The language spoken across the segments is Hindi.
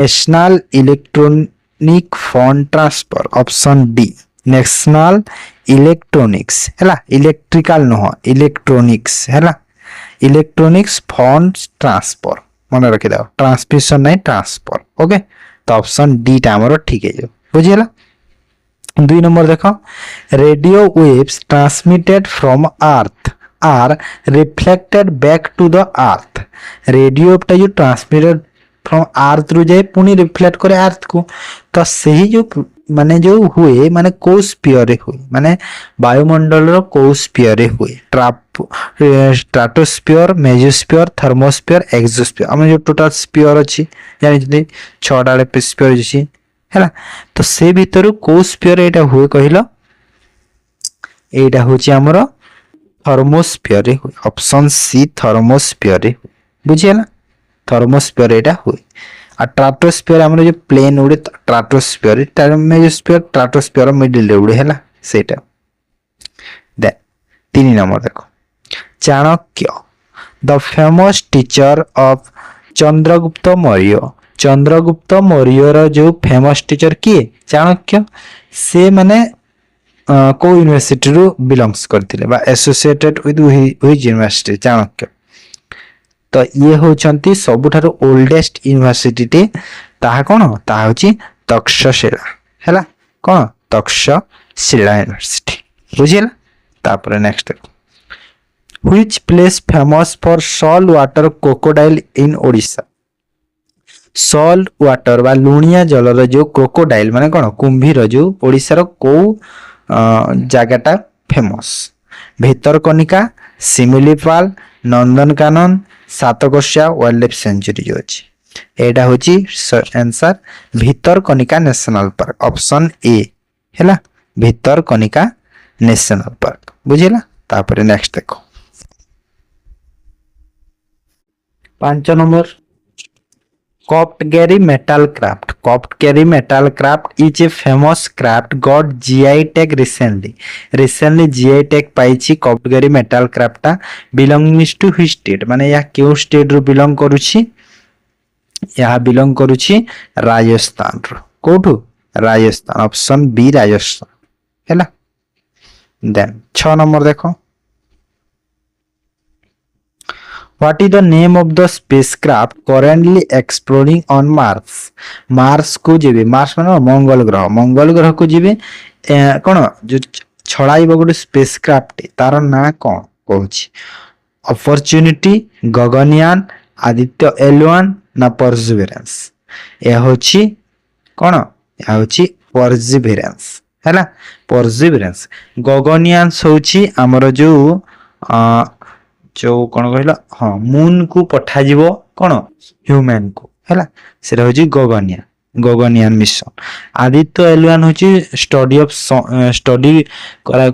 National electronic fund transfer option D national electronics हैला इलेक्ट्रिकल नुह इलेक्ट्रॉनिक्स हैला इलेक्ट्रॉनिक्स फंड ट्रांसफर मन रखी दाओ ट्रांसमिशन नहीं ट्रांसफर ओके तो ऑप्शन डी टा हमर ठीक है बुझिला 2 नंबर देखो radio waves transmitted from earth are reflected back to the earth radio टा जो ट्रांसमिटेड फ्रॉम अर्थ रु जाए पुनी रिफ्लेक्ट करे अर्थ को तो सही जो माने जो हुए माने को स्फीयर रे हुए माने वायुमंडल रो को स्फीयर रे हुए स्ट्राटोस्फीयर मेसोस्फीयर थर्मोस्फीयर एक्सोस्फीयर हम जो टोटल स्फीयर अछि जानि जदि 6 टा स्फीयर अछि हैला तो से भीतर को स्फीयर एटा हुए कहिलो एटा होछि हमरो थर्मोस्फीयर रे हुए ऑप्शन सी थर्मोस्फीयर रे बुझियला थर्मोस्फीयर एटा हुए आ स्ट्राटोस्फीयर हमरो जो प्लेन उड़े स्ट्राटोस्फीयर मेसोस्फीयर स्ट्राटोस्फीयर मिडिल रे उड़े हैला सेटा दे 3 नंबर देखो Chanakya the famous teacher of Chandragupta Maurya रो जो फेमस टीचर किए चाणक्य से माने को यूनिवर्सिटी रो बिलोंग्स करथिले बा associated with which university Chanakya तो ये होचंती सबुठारो ओल्डेस्ट यूनिवर्सिटी टे ताहा कोन ताहा होची तक्षशिला हैला कोन तक्षशिला यूनिवर्सिटी बुझिला तापर next which place famous for salt water crocodile in Odisha salt water बा लुणिया जलर जो क्रोकोडाइल माने कोन कुंभीर जो ओडिसा रो को जगहटा famous Bhitarkanika Similipal Nandankanan Satkosia wildlife sanctuary जो अछि एटा होची answer Bhitarkanika national park option A हैला भितरकनिका नेशनल पार्क बुझिला तापर नेक्स्ट देखो 5 number Koptgeri metal craft is a famous craft got GI tag recently GI tag पाइछि Koptgeri metal craft ता belongs to which state माने या क्यों स्टेट रो बिलोंग करूछि या बिलोंग करूछि राजस्थान रो कोठु राजस्थान ऑप्शन बी राजस्थान हैला देन 6 नंबर देखो What is the name of the spacecraft currently exploring on Mars? Mars को जीवे Mars माने मंगल ग्रह को जीवे कोन जो छड़ाइबो गोटे स्पेसक्राफ्ट तार ना कोन कहूची अपॉर्चुनिटी गगनयान आदित्य L1 ना परसिवरेंस ए होची कोन या होची परसिवरेंस हैला परसिवरेंस गगनयान होची हमर जो कौन कहला हाँ मून को पठा जीवो कौन ह्यूमन को हैला सेरा होची गगनयान मिशन आदित्य L1 होची स्टडी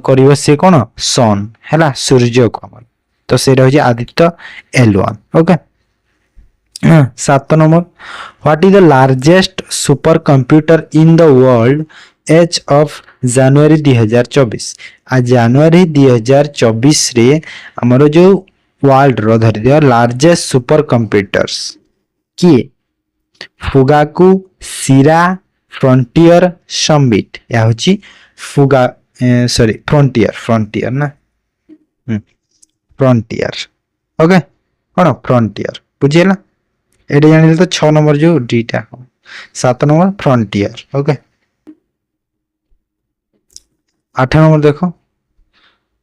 करिवो से कौन सन हैला सूर्य को हमर तो सेरा होची Aditya L1 okay 7 number what is the largest supercomputer in the world as of January 2024 आ जनवरी 2024 रे हमरो जो वर्ल्ड रो धरि दियो लार्जेस्ट सुपर कंप्यूटर्स की फुगाकू सीरा फ्रंटियर समिट या होची फ्रंटियर ना फ्रंटियर ओके कोन फ्रंटियर बुझियला एडे जानिले तो 6 नंबर जो डीटा 7 नंबर फ्रंटियर ओके 8 नंबर देखो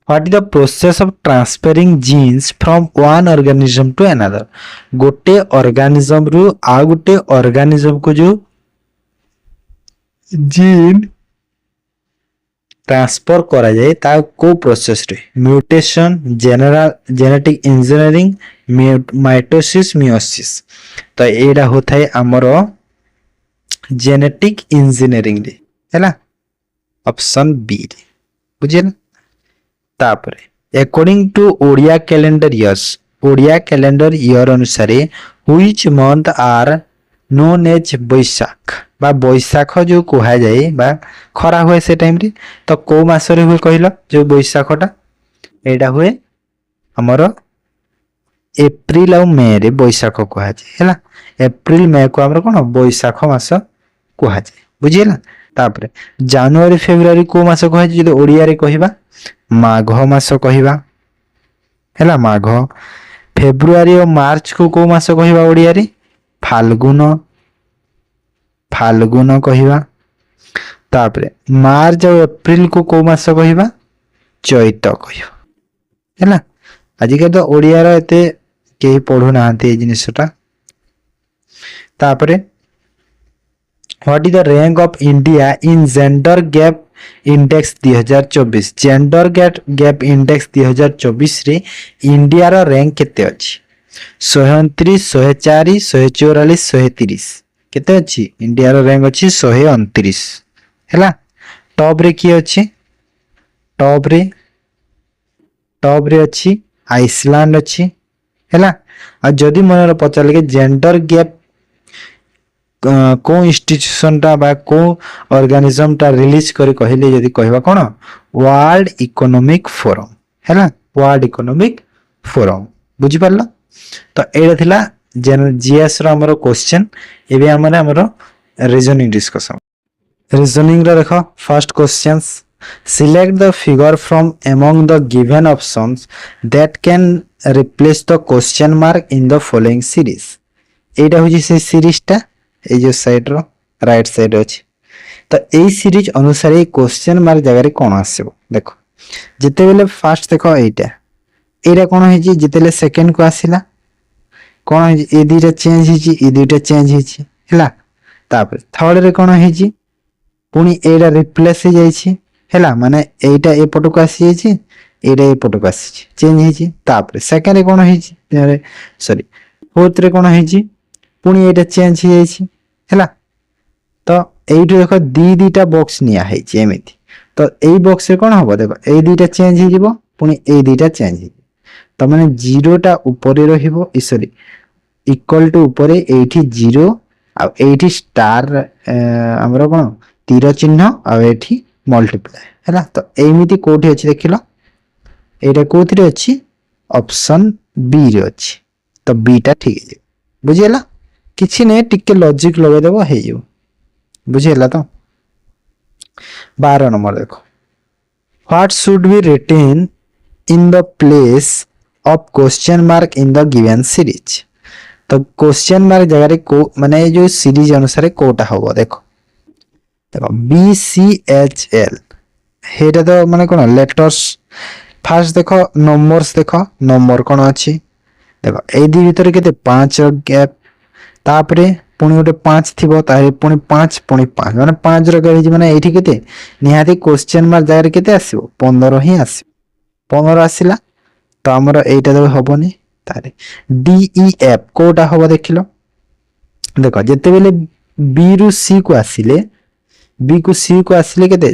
What is the process of transferring genes from one organism to another? गोटे organism रु आ गोटे organism को जो जीन ट्रांसफर करा जाए ता को प्रोसेस रे mutation genetic engineering mitosis meiosis तो एडा होता है हमरो जेनेटिक इंजीनियरिंग रे हैला ऑप्शन बी रे बुझियला तापरे according to Odia calendar year अनुसार which month are known as Baisakh बा बैसाख जो कहा जाए बा खरा हुए से टाइम रे तो को मास रे हुए कहलो जो बैसाखटा एडा हुए हमर एप्रिल आउ मे रे बैशाख कहुए है एप्रिल मे को आम कौन बैशाख मास कहुए बुझीगला तापर जनवरी फेब्रुआरी को मास कहुए जो ओडिया रे कहबा माघ मास कहबा है माघ फेब्रुआरी और मार्च को मास कहबा ओडिया रे फाल्गुन फाल्गुन कहबा तापर मार्च और एप्रिल को मास कहबा चैत कहबा है आजिकल तो ओडिया रो एते केही पढ़ु नाहंती ए जिनिसटा तापरे what is the rank of India in gender gap index 2024 gender gap index 2024 रे इंडिया रो रैंक केते अछि 129 104 144 130 केते अछि इंडिया रो रैंक अछि 129 हैला टॉप रे की अछि टॉप रे अछि आइसलैंड अछि हैला आ जदि मन पचारे जेंडर गैप को इंस्टीट्यूशन टा बा को ऑर्गेनिज्म टा रिलीज करी कहले जदि कहबा कोन वर्ल्ड इकोनॉमिक फोरम हैला वर्ल्ड इकोनॉमिक फोरम बुझी पारलो तो एडा थिला जीएस रो हमरो क्वेश्चन एबे हमरो रीजनिंग डिस्कशन रीजनिंग रो देखो first questions select the figure from among the given options that can replace the question mark in the following series एटा होजी से सीरीज टा ए जो साइड रो राइट साइड अछि तो ए सीरीज अनुसार ए क्वेश्चन मार्क जगह रे कोन आसीबो देखो जते बेले फर्स्ट देखो एटा कोन होई जे जते ले सेकंड को आसीला कोन होई ए दुटा चेंज होई ए दुटा चेंज होई हैला तापर थर्ड रे कोन होई जे पुनी एटा रिप्लेस हो जाई छी हैला माने एटा ए पटो को आसी जाई छी एटा ए पटो को आसी छी चेंज होई छी तापर सेकंड रे कोन होई छी सॉरी फोर्थ रे कोन होई छी पुनी एटा चेंज हो जाई छी हैला तो एइटो देखो दीटा बॉक्स निया है छी एमिति तो एई बॉक्स रे कोन हबो देखो ए दुटा चेंज हो जिवो पुनी ए दुटा चेंज हो तो माने 0 टा ऊपर रहिबो सॉरी इक्वल टू ऊपर एठी 0 आ एठी स्टार हमरो कोन तीर चिन्ह आ एठी मल्टीप्लाई हैला तो एमिति कोठी अछि देखिलो एटा कोथि रे अछि ऑप्शन बी रे अछि तो बी टा ठीक है बुझियला किछि ने टिके लॉजिक लगे देबो हेयु बुझियला तो 12 नंबर देखो what should be written in the place of question mark in the given series तो क्वेश्चन मार्क जगह रे को माने जो सीरीज अनुसार कोटा होबो देखो बी सी एच एल हेटा तो माने कोन लेटर्स फर्स्ट देखो नंबर्स देखो नंबर कोन अछि देखो ए दी भीतर केते 5 गैप तापरे पुनी गोटे 5 थिबो तारे पुनी 5 पुनी 5 माने 5 रो गैप माने एठी केते निहाती क्वेश्चन मार्क जगह रे केते आसीबो 15 ही आसीबो 15 आसीला तो हमर एटा तो हबोनी तारे डी ई एफ कोटा हबो देखिलो देखो जते बेले बी रु सी को आसीले बी को सी को आसीले केते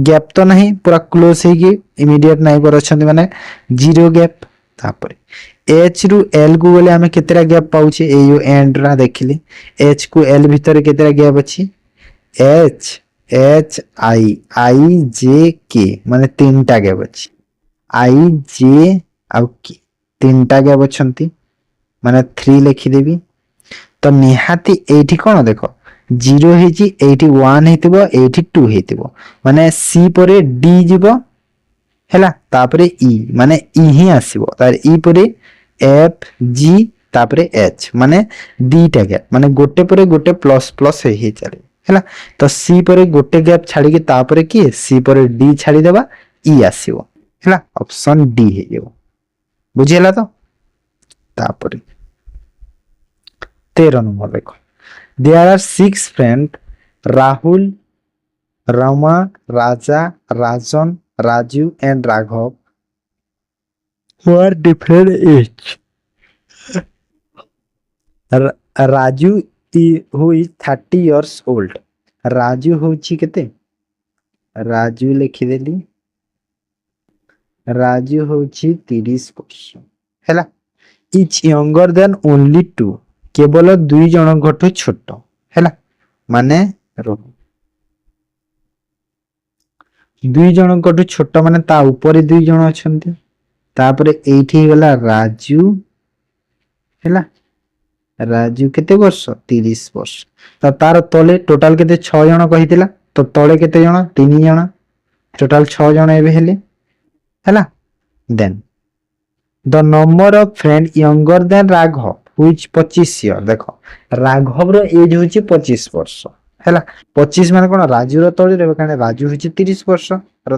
गैप तो नहीं पूरा क्लोज है कि इमीडिएट नहीं पर अछंती माने 0 गैप तापरे एच रु एल को बोले हमें केतेरा गैप पाउचे ए यू एंड रा देखिले एच को एल भीतर केतेरा गैप अछि एच एच आई जे के माने तीनटा गैप अछि आई जे आ के तीनटा गैप अछंती माने 3 लिखि देबी तो निहाती एठी कोन देखो 0 हेची एठी 1 हेतिबो एठी 2 हेतिबो माने सी परे डी जिवो हैला तापरे ई माने ई ही आसीबो तार ई परे एफ जी तापरे एच माने दीटा गैप माने गोटे परे गोटे प्लस प्लस हे चले हैला तो सी परे गोटे गैप छाडी के तापरे की सी परे डी छाडी देबा ई आसीबो हैला ऑप्शन डी हे जेबो बुझियला तो तापरे 13 नंबर देखो there are 6 friends Rahul, Rama, Raja, Rajan, Raju and Raghav who are different age. Raju who is 30 years old. Raju होची केते राजू लिखि देली राजू होची 30 वर्ष हैला each younger than only 2 केवल 2 जन घटु छोट हैला माने रो 2 जन घटु छोट माने ता ऊपर 2 जन अछंती तापरे एठी गला राजू ହେଲା। ରାଜୁ କେତେ ବର୍ଷ? 30 ବର୍ଷ। ତ ତାର ତଳେ ଟୋଟାଲ କେତେ? 6 ଜଣ କହିଥିଲା। ତ ତଳେ କେତେ ଜଣ? 3 ଜଣ। ଟୋଟାଲ 6 ଜଣ ଏବେ ହେଲେ। ହେଲା। ଦେନ୍ ଦ ନମ୍ବର ଅଫ ଫ୍ରେଣ୍ଡ ୟଙ୍ଗର ଦେନ୍ ରାଘବ ହୁଇଚ 25 ଇୟର। ଦେଖ ରାଘବର ଏଜ ହଉଛି 25 ବର୍ଷ। ହେଲା। 25 ମାନେ କଣ? ରାଜୁର ତଳେ ରହିବ, କାରଣ ରାଜୁ ହଉଛି 30 ବର୍ଷ।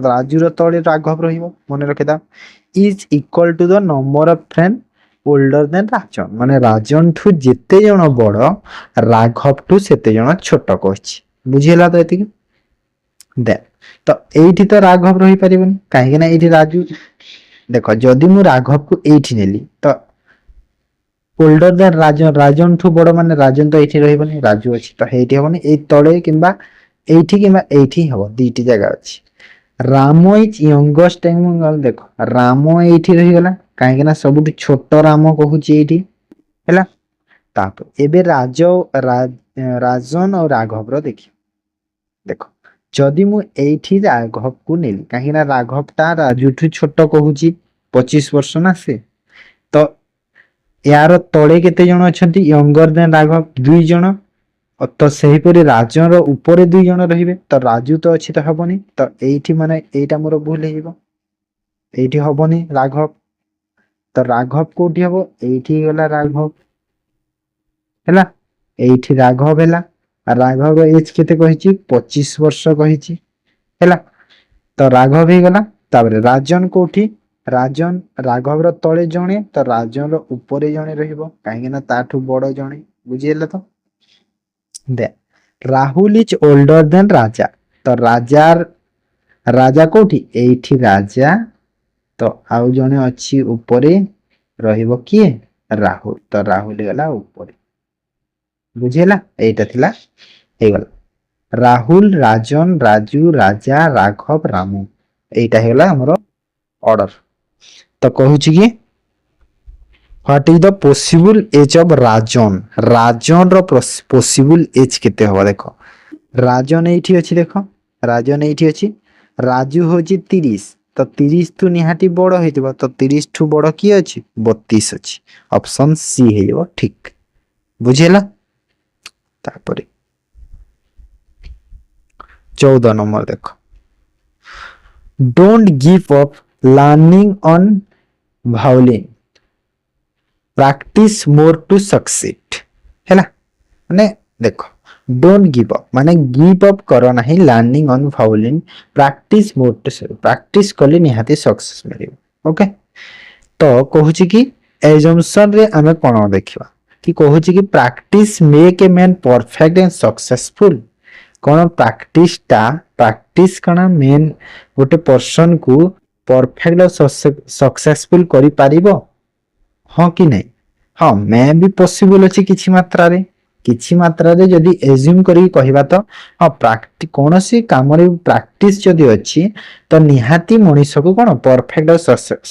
ରାଜୁର ତଳେ ରାଘବ ରହିବ, ମନେ ରଖିଥା। Is equal to the number of friend older than Rajan, ମାନେ ରାଜନ ଠୁ ଯେତେ ଜଣ ବଡ ରାଘବ ଠୁ ସେତେ ଜଣ ଛୋଟ କହିଛି। ବୁଝିହେଲା ତ ଏତିକି। ଦେନ୍ ତ ଏଇଠି ତ ରାଘବ ରହିପାରିବନି, କାହିଁକି ନା ଏଇଠି ରାଜୁ। ଦେଖ ଯଦି ମୁଁ ରାଘବକୁ ଏଇଠି ନେଲି ତ ଓଲ୍ଡର ଦେନ୍ ରାଜନ, ରାଜନ ଠୁ ବଡ ମାନେ ରାଜନ ତ ଏଇଠି ରହିବନି, ରାଜୁ ଅଛି ତ ହେଇଠି ହବନି। ଏଇ ତଳେ କିମ୍ବା ଏଇଠି ହବ, ଦିଟି ଜାଗା ଅଛି। ରାମ ଇଜ ୟଙ୍ଗଷ୍ଟ। ଦେଖ ରାମ ଏଇଠି ରହିଗଲା, କାହିଁକି ନା ସବୁଠୁ ଛୋଟ ରାମ କହୁଛି ଏଇଠି। ହେଲା। ତାପରେ ଏବେ ରାଜନ ଆଉ ରାଘବର ଦେଖିବା। ଦେଖ ଯଦି ମୁଁ ଏଇଠି ରାଘବକୁ ନେଲି, କାହିଁକି ନା ରାଘବ ଟା ରାଜୁଠୁ ଛୋଟ କହୁଛି, 25 ବର୍ଷ ନା ସେ। ତ ୟାର ତଳେ କେତେ ଜଣ ଅଛନ୍ତି? ୟଙ୍ଗର ଦେନ୍ ରାଘବ 2 ଜଣ। ତ ସେହିପରି ରାଜର ଉପରେ 2 ଜଣ ରହିବେ। ତ ରାଜୁ ତ ଅଛି, ତ ହବନି। ତ ଏଇଠି ମାନେ ଏଇଟା ମୋର ଭୁଲ ହେଇଯିବ, ଏଇଠି ହବନି ରାଘବ। ତ ରାଘବ କୋଉଠି ହବ? ଏଇଠି ଗଲା ରାଘବ। ହେଲା। ଏଇଠି ରାଘବ ହେଲା। ରାଘବ ଏଜ କେତେ କହିଛି? 25 ବର୍ଷ କହିଛି। ହେଲା। ତ ରାଘବ ହେଇଗଲା। ତାପରେ ରାଜନ କୋଉଠି? ରାଜନ ରାଘବର ତଳେ ଜଣେ, ତ ରାଜନର ଉପରେ ଜଣେ ରହିବ, କାହିଁକି ନା ତାଠୁ ବଡ ଜଣେ। ବୁଝିହେଲା ତ। ରାହୁଲ ଇଜ ଓଲ୍ଡର ଦେନ୍ ରାଜା। ତ ରାଜା କୋଉଠି? ଏଇଠି ରାଜା। ତ ଆଉ ଜଣେ ଅଛି ଉପରେ, ରହିବ କିଏ? ରାହୁଲ। ତ ରାହୁଲ ଗଲା ଉପରେ। ବୁଝିହେଲା। ଏଇଟା ଥିଲା, ହେଇଗଲା। ରାହୁଲ, ରାଜନ, ରାଜୁ, ରାଜା, ରାଘବ, ରାମୁ। ଏଇଟା ହେଇଗଲା ଆମର ଅର୍ଡର। ତ କହୁଛି କି what is the possible age of Rajan. ରାଜନର ପସିବୁଲ ଏଜ କେତେ ହବ? ଦେଖ ରାଜନ ଏଇଠି ଅଛି। ଦେଖ ରାଜନ ଏଇଠି ଅଛି। ରାଜୁ ହଉଛି 30। ତ 30 ଠୁ ନିହାତି ବଡ ହେଇଥିବ। ତ 30 ଠୁ ବଡ କିଏ ଅଛି? 32 ଅଛି। ଅପସନ ସି ହେଇଯିବ ଠିକ। ବୁଝିହେଲା। ତାପରେ 14 ନମ୍ବର ଦେଖ, don't give up learning on violin, practice ମୋର ଟୁ ସକ୍ସିଡ। ହେଲା। ମାନେ ଦେଖ ଡୋଣ୍ଟ ଗିଭ ଅପ୍ ମାନେ ଗିଭ ଅପ୍ କର ନାହିଁ ଲର୍ନିଂ ଅନ୍ ଭାଉଲିନ୍, ପ୍ରାକ୍ଟିସ ମୋର ଟୁ, ପ୍ରାକ୍ଟିସ କଲେ ନିହାତି ସକ୍ସେସ ମିଳିବ। ଓକେ। ତ କହୁଛି କି ଏଜମ୍ପସନ ରେ ଆମେ କଣ ଦେଖିବା କି କହୁଛି କି practice make a man perfect and successful. କଣ ପ୍ରାକ୍ଟିସ କଣ ମେନ୍ ଗୋଟେ ପର୍ସନ କୁ ପରଫେକ୍ଟ ସକ୍ସେସଫୁଲ କରିପାରିବ? ହଁ କି ନାଇଁ? ହଁ ମେ ବି ପସିବଲ ଅଛି କିଛି ମାତ୍ରାରେ। କିଛି ମାତ୍ରାରେ ଯଦି ଏଜ୍ୟୁମ କରିକି କହିବା ତ ହଁ କୌଣସି କାମରେ ପ୍ରାକ୍ଟିସ ଯଦି ଅଛି ତ ନିହାତି ମଣିଷକୁ କଣ ପରଫେକ୍ଟ ଆଉ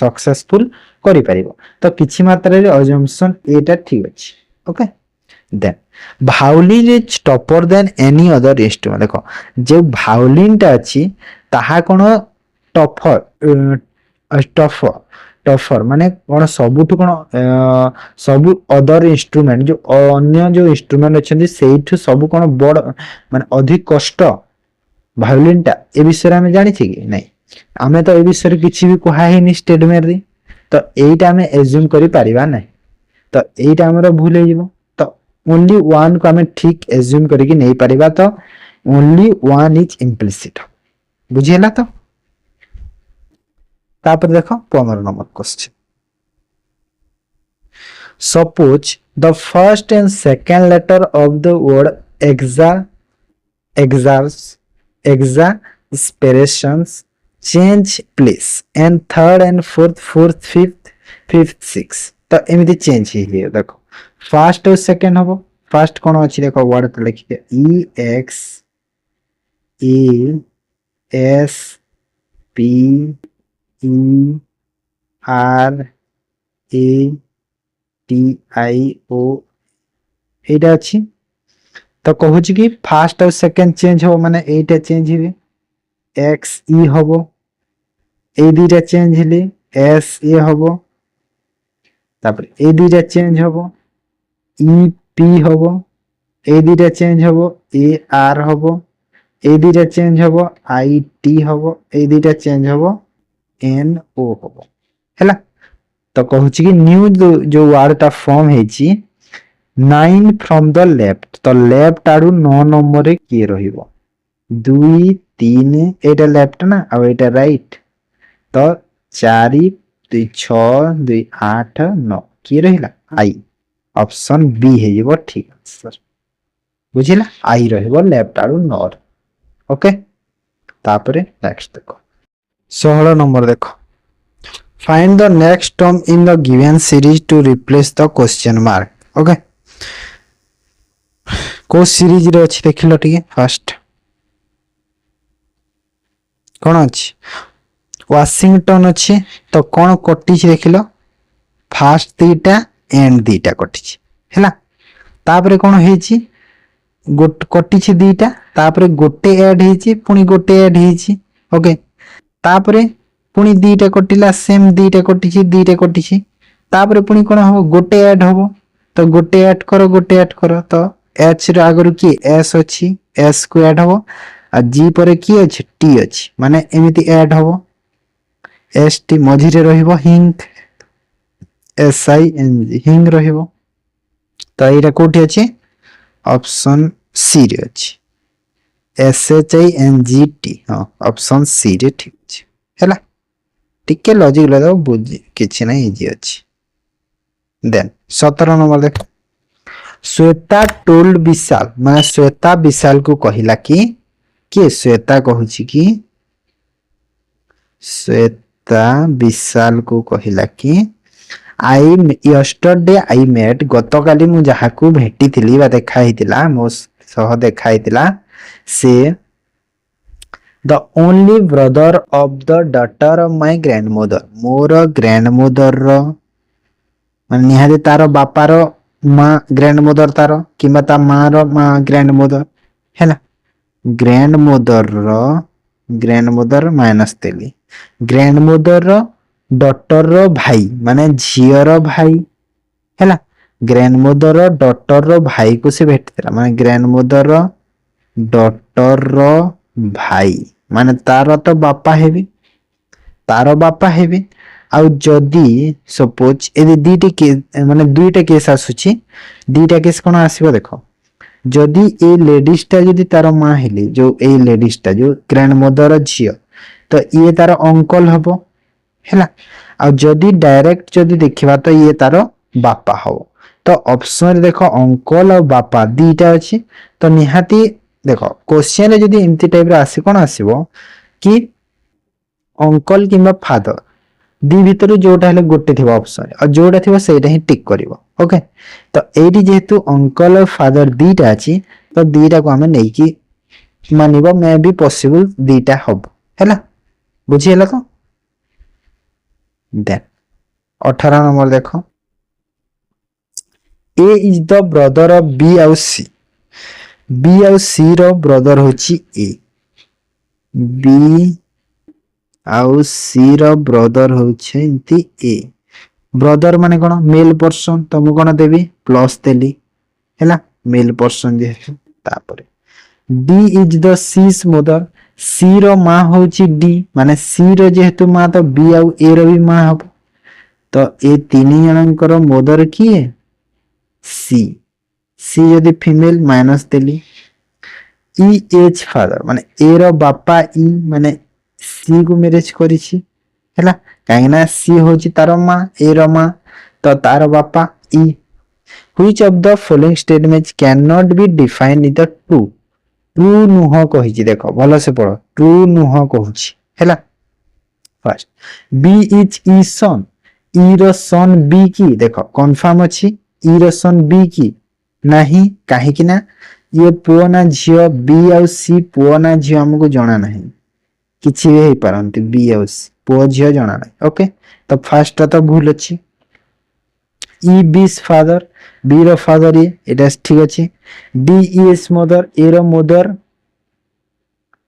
ସକ୍ସେସଫୁଲ କରିପାରିବ। ତ କିଛି ମାତ୍ରାରେ ଅଜମ୍ପସନ ଏଇଟା ଠିକ ଅଛି। Okay. Then violin is topper than any other instrument. ଦେଖ ଯୋଉ ଭାଉଲିନ୍ ଟା ଅଛି ତାହା କଣ ଟଫର ମାନେ କଣ ସବୁଠୁ କଣ ସବୁ ଅଦର ଇନଷ୍ଟ୍ରୁମେଣ୍ଟ ଯୋଉ ଅନ୍ୟ ଯୋଉ ଇନଷ୍ଟ୍ରୁମେଣ୍ଟ ଅଛନ୍ତି ସେଇଠୁ ସବୁ କଣ ବଡ ମାନେ ଅଧିକ କଷ୍ଟ ଭାଉଲିନ୍ ଟା? ଏ ବିଷୟରେ ଆମେ ଜାଣିଛେ କି ନାଇଁ? ଆମେ ତ ଏ ବିଷୟରେ କିଛି ବି କୁହା ହେଇନି ଷ୍ଟେଟମେଣ୍ଟରେ। ତ ଏଇଟା ଆମେ ଏଜ୍ୟୁମ କରିପାରିବା ନାହିଁ। ତ ଏଇଟା ଆମର ଭୁଲ ହେଇଯିବ। ତ ଓନ୍ଲି ୱାନ୍ କୁ ଆମେ ଠିକ ଏଜ୍ୟୁମ କରିକି ନେଇପାରିବା। ତ ଓନ୍ଲି ୱାନ୍ ଇଜ ଇମ୍ପ୍ଲିସିଟ। ବୁଝିହେଲା ତ। ତାପରେ ଦେଖ 15 number question, suppose the first and second letter of the word exasperations change place and third and fourth fifth sixth। ତ ଏମିତି ଚେଞ୍ଜ ହେଇଯିବ। ଦେଖ ଫାଷ୍ଟ ଆଉ ସେକେଣ୍ଡ ହବ। ଫାଷ୍ଟ କଣ ଅଛି ଦେଖ ୱାର୍ଡ ଲେଖିଦିଅ EXEPERATIO এইটা ଅଛି। ତ କହୁଛି କି ଫାଷ୍ଟ ଆଉ ସେକେଣ୍ଡ ଚେଞ୍ଜ ହବ ମାନେ ଏଇଟା ଚେଞ୍ଜ ହେବେ XE ହବ। ଏଇ ଦିଟା ଚେଞ୍ଜ ହେଲେ SE ହବ। ତାପରେ ଏଇ ଦିଟା ଚେଞ୍ଜ ହବ ই পি হব, এই দুইটা চেঞ্জ হব, এ আর হব, এই দুইটা চেঞ্জ হব, আই টি হব, এই দুইটা চেঞ্জ হব, এন ও হব ହେଲା। ତ କହୁଛି କି ନ୍ୟୁ ଯୋଉ ୱାର୍ଡଟା ଫର୍ମ ହେଇଛି 9 ଫ୍ରମ ଦ ଲେଫ୍ଟ, ତ ଲେଫ୍ଟ ଆଡୁ 9 ନମ୍ବରରେ କିଏ ରହିବ? 2 3 ଏଇଟା ଲେଫ୍ଟ ନା ଆଉ ଏଇଟା ରାଇଟ, ତ 4 2 6 2 8 9 କିଏ ରହିଲା? ଆଇ। ଅପସନ ବି ହେଇଯିବ ଠିକ ଆନ୍ସର। ବୁଝିଲା? ଆଇ ରହିବ ଲେଫ୍ଟ ଆଡୁ 9। ଓକେ, ତାପରେ ନେକ୍ସଟ ଦେଖ 16 ନମ୍ବର ଦେଖ। Find the next term in the given series to replace the question mark. Okay, को सीरीज रे अछि देखिलो टिके फर्स्ट कोन अछि? वाशिंगटन अछि, तो कोन कटि छि देखिलो? फास्ट दीटा एंड दीटा कटि छि हैला। तापरे कोन हेछि? गोट कटि छि दीटा, तापरे गोटे ऐड हेछि, पुनी गोटे ऐड हेछि। ओके, तापरे पुनी दीटा कटिला, सेम दीटा कटि छि, दीटा कटि छि, तापरे पुनी कोन हो? गोटे ऐड होबो, तो गोटे ऐड करो, गोटे ऐड करो, तो एच रे आगरु की एस अछि, एस को ऐड होबो, आ जी परे की अछि? टी अछि, माने एमिति ऐड होबो, एस टी मझी रे रहिबो, हिंग एस आई एन जी हिंग रहिबो। तो एटा कोठी अछि? ऑप्शन सी रे अछि, S H I N G T. हां, ऑप्शन सी रे ठीक अछि हैला। टिके लॉजिक लगाओ, बुझी किछि नै, इजी अछि। देन 17 नंबर देख। श्वेता टोल्ड विशाल, माने श्वेता विशाल को कहिला कि श्वेता कहूची कि श्वेता विशाल को कहिला कि आई यस्टरडे आई मेट, गतकाली मु जहाकू भेटिथिली बा देखा हितिला, मो सह देखा हितिला, से the only brother of the daughter of my grandmother, मोर ग्रैंडमदर रो माने निहाते तारो बापार मां ग्रैंडमदर तारो, किंबा ता मां रो मां ग्रैंडमदर हैला। ग्रैंडमदर माइनस तेली, ग्रैंडमदर रो डॉटर रो भाई, माने झियो रो भाई हैला। ग्रैंडमदर रो डॉटर रो भाई को से भेटतिला, माने ग्रैंडमदर रो डॉटर रो भाई, माने तारो तो बापा हेबी, तारो बापा हेबी। आउ जदी सपोज ए दीटे के माने दुईटा केस आसुची, दुईटा केस कोन आसीबो देखो। जदी ए लेडीज टा जदी तारो मां हेली, जो ए लेडीज टा जो ग्रैंडमदर झियो, तो ये तारो अंकल हबो हैला। आ जदी डायरेक्ट जदी देखिबा तो ये तारो बापा हबो। तो ऑप्शन रे देखो अंकल और बापा दीटा अछि, तो निहाती देखो क्वेश्चन रे जदी इमती टाइप रे आसी कोन आसीबो कि अंकल किंबा फादर दी भितर जोटा हेले गोटे थिबा ऑप्शन, और जोटा थिबा सेटा ही टिक करिवो। ओके, तो एडी जेहेतु अंकल और फादर दीटा अछि, तो दीटा को हमें नहीं कि मानिबो, मे भी पॉसिबल दीटा हबो हैला। बुझी हैला तो देन 18 नंबर देखो। A is the brother of B आउ सी, बी आउ सी रो ब्रदर होची ए, बी आउ सी रो ब्रदर होचे इनती ए। ब्रदर माने कोन? मेल पर्सन, तो मु कोन देबी? प्लस देली हैला, मेल पर्सन जे तापरे D is the C's mother, C रो मां होची डी, माने सी रो जेहेतु मां, तो बी आउ ए रो भी मां हबो, तो ए तीन जनकर मदर किए? सी, सी यदि फीमेल माइनस देली। ई एच फादर, माने ए रो बापा ई, माने सी को मैरिज करिछि हैला, काहे ना सी होची तारो मां, ए रो मां, तो तारो बापा ई। Which of the following statement can not be defined in the true, true नुह कहिछि, देखो भलो से पढ़ो, ट्रू नुह कहूछि हैला। First B is E son, E रो सन बी की, देखो कंफर्म अछि, ई रो सन बी की नाही, काहे कि ना ये पुओ ना झियो, बी आउ सी पुओ ना झियो हमको जणा नाही, किछि भी हे पारंती, बी आउ सी पुओ झियो जणा नाही। ओके, तो फर्स्ट तो भूल अछि। ई बीस फादर, बी रो फादर ये, एटा ठीक अछि। डी इज मदर, ए रो mother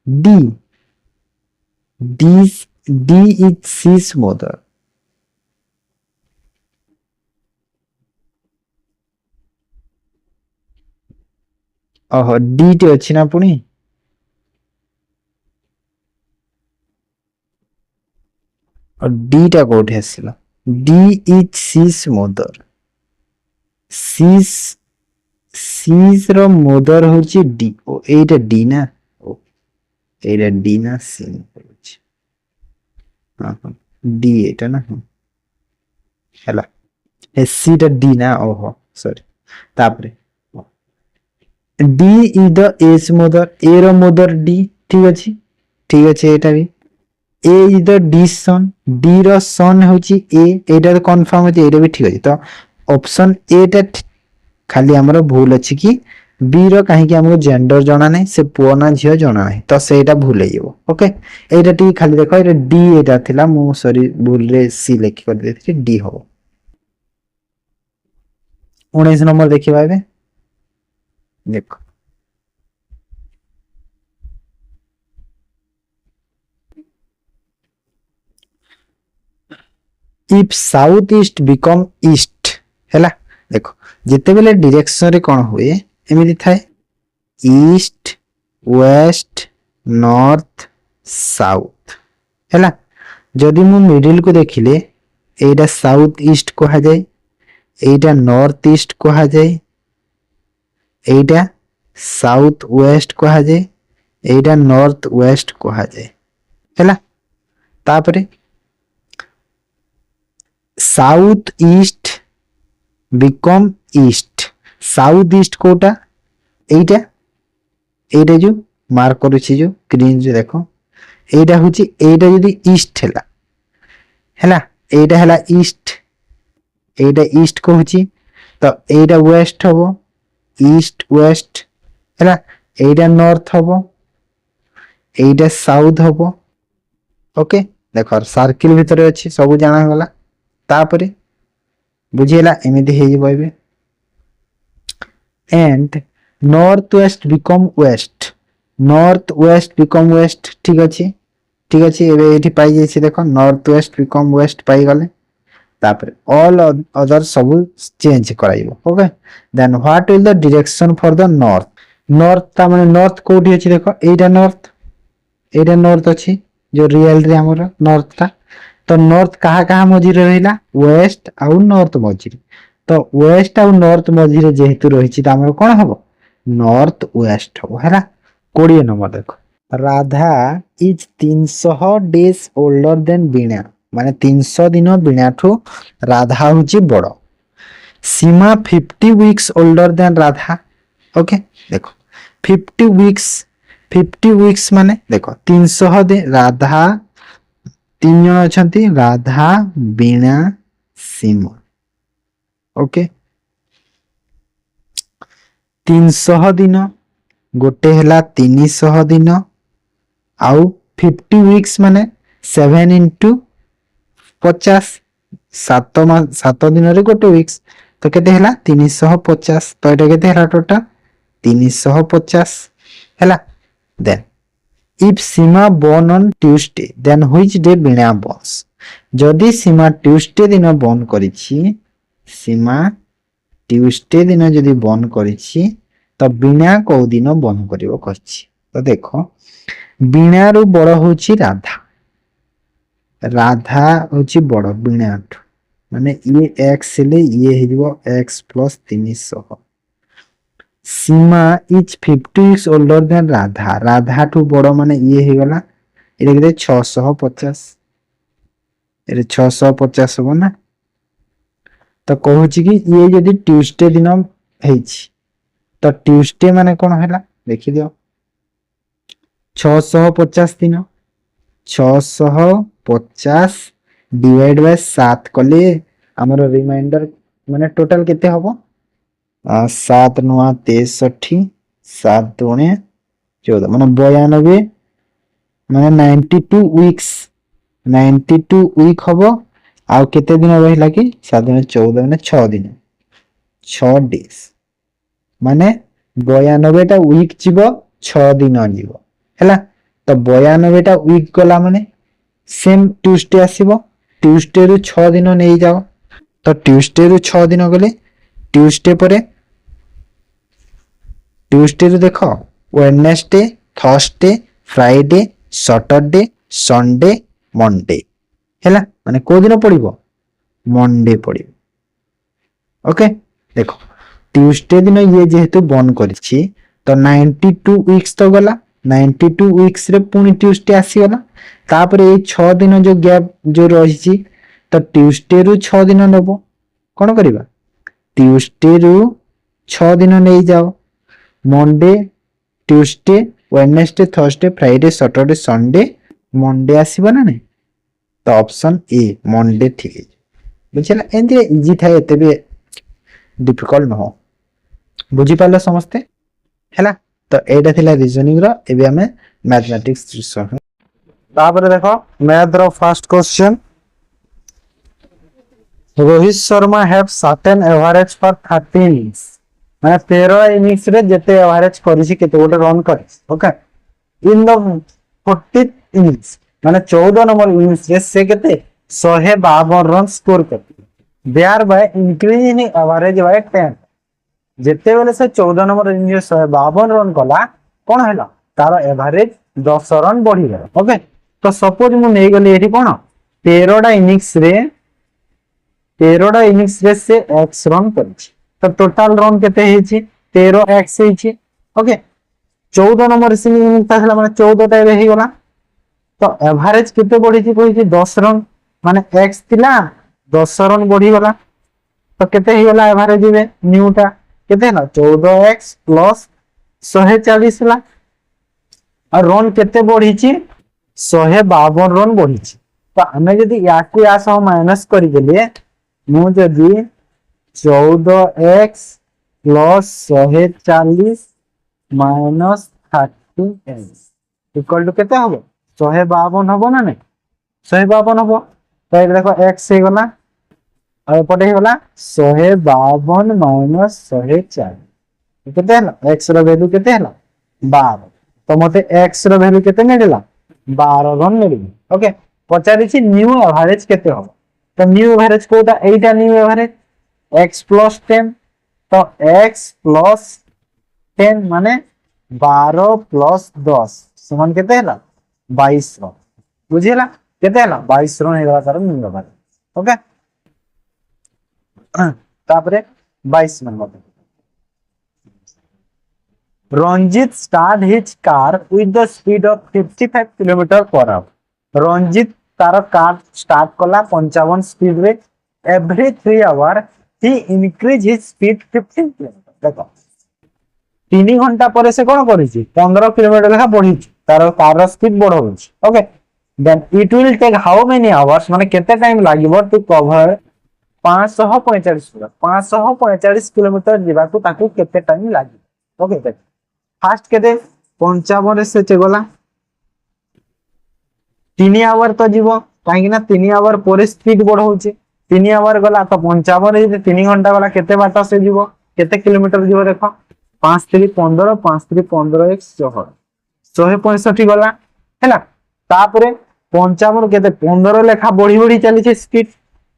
D, D is C's mother, ओहो डी टे अछि ना पुणी और डी टा कोठी आसिला D is C's mother C's C's रो मदर होची डी ओ एटा डी ना ओ एटा डी ना सी होची हां हां डी एटा ना हैला ए सी टा डी ना ओहो सॉरी तापरे D is the A's mother A रो मदर डी ठीक अछि एटा भी A is the D son D रो सन होची ए एटा तो कंफर्म होची एटा भी ठीक अछि तो ऑप्शन ए टा खाली हमरो भूल अछि कि बी रो काहे कि हमको जेंडर जाना नै से पुओ ना झियो जाना नै तो सेटा भूल हेइबो ओके एटा टी खाली देखो एटा डी एटा थिला मु सॉरी भूल रे सी लिख कर देथि डी हो 19 नंबर देखिबा एबे देखो if south east become east हैला देखो जिते बेले डायरेक्शन रे कोन हुए एमिति थाए ईस्ट वेस्ट नॉर्थ साउथ हैला जदि मु मिडिल को देखिले एटा साउथ ईस्ट को हा जाय एटा नॉर्थ ईस्ट को हा जाय एटा साउथ वेस्ट को हा जाय एटा नॉर्थ वेस्ट को हा जाय हैला तापरे south east become east south east कोटा एटा एटा जो मार्क करूची जो ग्रीन जो देखो एटा होची एटा जदी ईस्ट हैला हैला एटा हैला ईस्ट एटा ईस्ट को होची तो एटा वेस्ट हबो ईस्ट वेस्ट हैला एटा नॉर्थ हबो एटा साउथ हबो ओके देखो सर्किल भीतर अछि सब जाना गला तापरे बुझिएला एमिति हे जिवो एबे and north west become west ठीक अछि एबे एठी पाई जाय छी देखो नॉर्थ वेस्ट बिकम वेस्ट पाई गले तापरे ऑल अदर सब चेंज कराइबो okay then what will the direction for the north north ता माने नॉर्थ कोठी अछि देखो एटा नॉर्थ अछि जो रियल रे हमर नॉर्थ ता तो नॉर्थ कहा कहा मझी रहिला वेस्ट आउ नॉर्थ मझी तो वेस्ट आउ नॉर्थ मझी रे जेहेतु रहिछि त हमर कोन हबो नॉर्थ वेस्ट हबो हैला 20 नंबर देखो Radha is 300 days older than Veena माने 300 दिन बीणा ठो राधा होची बड़ो Seema 50 weeks older than Radha okay देखो 50 वीक्स माने देखो 300 दिन राधा 3 जन अछंती राधा बीणा सीमा ओके 300 दिन गोटे हला 300 दिन आउ 50 वीक्स माने 7 into 50 7 दिन रे गोटे वीक्स तो केते हला 350 तो एटा केते हला टोटल 350 हला then if Seema born on Tuesday then which day Bina borns जदि सीमा ट्यूसडे दिन बॉर्न करिछि सीमा ट्यूसडे दिन जदि बॉर्न करिछि तो बीणा को दिन बॉर्न करिवो कहछि तो देखो बीणा रु बड़ होछि राधा होछि बड़ बीणा माने ये x ले ये हिजो x plus 300 Seema is 50 older than Radha टू बड़ माने ये हे गला एटा केते 650 एरे 650 हो ना तो कहूची कि ये यदि ट्यूसडे दिन हेछि तो ट्यूसडे माने कोन हैला देखि दियो 650 दिन 650 डिवाइड बाय 7 कले हमर रिमाइंडर माने टोटल केते हबो 7 9 63 7 2 14 माने 92 माने 92 वीक हबो आउ केते दिन रहिला कि 7 दिन 14 माने 6 दिन 6 डेज माने 92 टा वीक जीवो 6 दिन जीवो हैला तो 92 टा वीक गला माने सेम ट्यूसडे आसीबो ट्यूसडे रु 6 दिन नै जाओ तो ट्यूसडे रु 6 दिन गले ट्यूसडे परे ट्यूसडे रू देख Wednesday, Thursday, Friday, Saturday, Sunday, Monday हैला माने को दिन पड़िबो मंडे पड़िबो। ओके देखो ट्यूसडे दिन ये जेहेतु बन करिछि तो 92 वीक्स तो गला 92 वीक्स रे पुनी ट्यूसडे आसी गला तापर ए 6 दिन जो गैप जो रहिछि तो ट्यूसडे रु 6 दिन नबो कोन करिबा ट्यूसडे रु 6 दिन नै जाओ Monday Tuesday Wednesday Thursday Friday Saturday Sunday Monday आसीबो ना नै तो ऑप्शन ए मंडे ठीक है बुझिला एंती इजी थाए एते बे डिफिकल्ट न हो बुझी पालो समस्ते हैला तो एटा थिला रीजनिंग रो एबे हमें मैथमेटिक्स तापर देखो मैथ रो first question Rohit Sharma have certain average for 30 innings माने 13 इनिंग्स रे जते एवरेज करिछि केते गोटे रन करिछि okay in the 40th innings माने 14 नंबर इनिंग्स रे से केते 152 रन स्कोर करति thereby increasing average by 10 जेते बेले से 14 नंबर इनिंग्स 152 रन कला कोन हैला तार एवरेज 10 रन बढ़ी गेला ओके तो सपोज मु नै गली एठी कोन 13 टा इनिंग्स रे से x रन करिछि तो टोटल रन केते हेछि 13x हेछि ओके 14 नंबर इनिंग्स ताहला माने 14 टा रे हे गला तो एवरेज केते बढ़िछि कहिछि 10 रन माने x थिला 10 रन बढ़ी गला तो केते हे गला एवरेज में न्यू टा केते ना 14x प्लस 140 ला और रन केते बढ़िछि 152 रन बढ़िछि तो हमें यदि याकु या सह माइनस करि देले मु जदि 14x plus 140 minus 30x equal to केते हबो 152 हबो ना नै 152 हबो तो ए देखो x हे गला और एपटे हे गला 152 माइनस 140 केते हला x रो वैल्यू केते हला 12 तो मते x रो वैल्यू केते मिलला 12 रन मिलबी ओके पचारिछि न्यू एवरेज केते हबो तो न्यू एवरेज कोटा एटा न्यू एवरेज x प्लस 10 तो x प्लस 10 माने 12 प्लस 10 समान केते हला 22 रन बुझिला केते हला 22 रन हेला तार न्यू एवरेज ओके तापरे 22 number Ranjit start his car with the speed of 55 kilometre per hour Ranjit तार कार स्टार्ट कला 55 स्पीड रे every 3 hour he increase his speed 15 kilometre देखो 3 घंटा पर से कोन करिछि 15 किलोमीटर लेखा बढ़ी तार कार स्पीड बढ़ौछि okay then it will take how many hours माने केते टाइम लागिवो टू कवर 545 किलोमीटर जीवा को ताकू केते टाइम लागि ओके देख फास्ट केते 55 रे से चगला 3 आवर तो जीवो काहे ना 3 आवर पर स्पीड बढ़ौछि 3 आवर गला तो 55 रे 3 घंटा वाला केते बाटा से जीवो केते किलोमीटर जीवो देखो 5 3 15 5 3 15 x 165 गला हैला तापरे 55 केते 15 लेखा बढ़ी बढ़ी चली छे स्पीड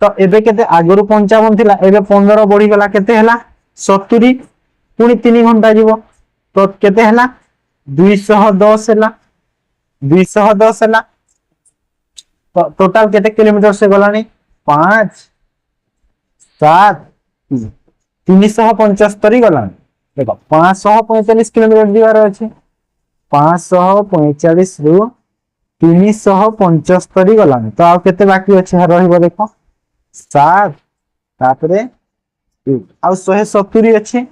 तो एबे केते आगरु 55 थिला एबे 15 बढ़ी गला केते हैला 70 पुनी 3 घंटा जीवो तो केते हैला 210 हैला 210 हैला तो टोटल केते किलोमीटर से गलानी 5 7 375 गलानी देखो 545 किलोमीटर जीवार अछि 545 रु 375 गलानी तो आ केते बाकी अछि रहिबो देखो 7 तापरे आ 170 अछि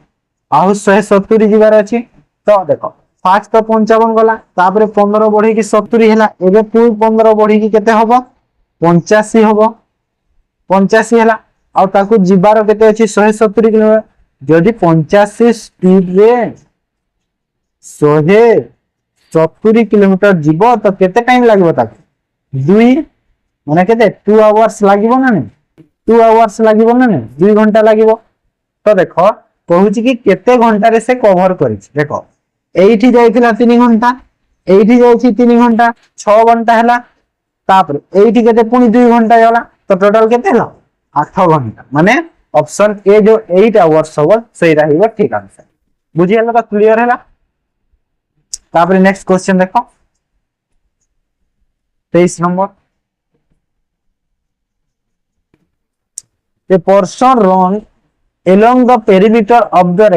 आ 170 जीवार अछि तो देखो फास्ट तो 55 गला तापरे 15 बढ़ी की 70 हैला एबे पुई 15 बढ़ी की केते हबो 85 हबो 85 हैला आ ताकू जीवार केते अछि 170 किलोमीटर जदि 85 स्पीड रे 170 किलोमीटर जीवो तो केते टाइम लागबो ताकू 2 माने केते 2 आवर्स लागिबो ना नै 2 आवर्स लागिबो ना नै 2 घंटा लागिबो तो देखो कहूची कि केते घंटा रे से कवर करिछि देखो एठी जाइथिला 3 घंटा एठी जाइछि 3 घंटा 6 घंटा हैला तापर एठी केते पुनी 2 घंटा होला तो टोटल केते हला 8 घंटा माने ऑप्शन ए जो 8 आवर्स हबो सही रहइबो ठीक आंसर बुझीगला तो क्लियर है। तापर नेक्स्ट क्वेश्चन देखो 23 number. A person run along the perimeter of the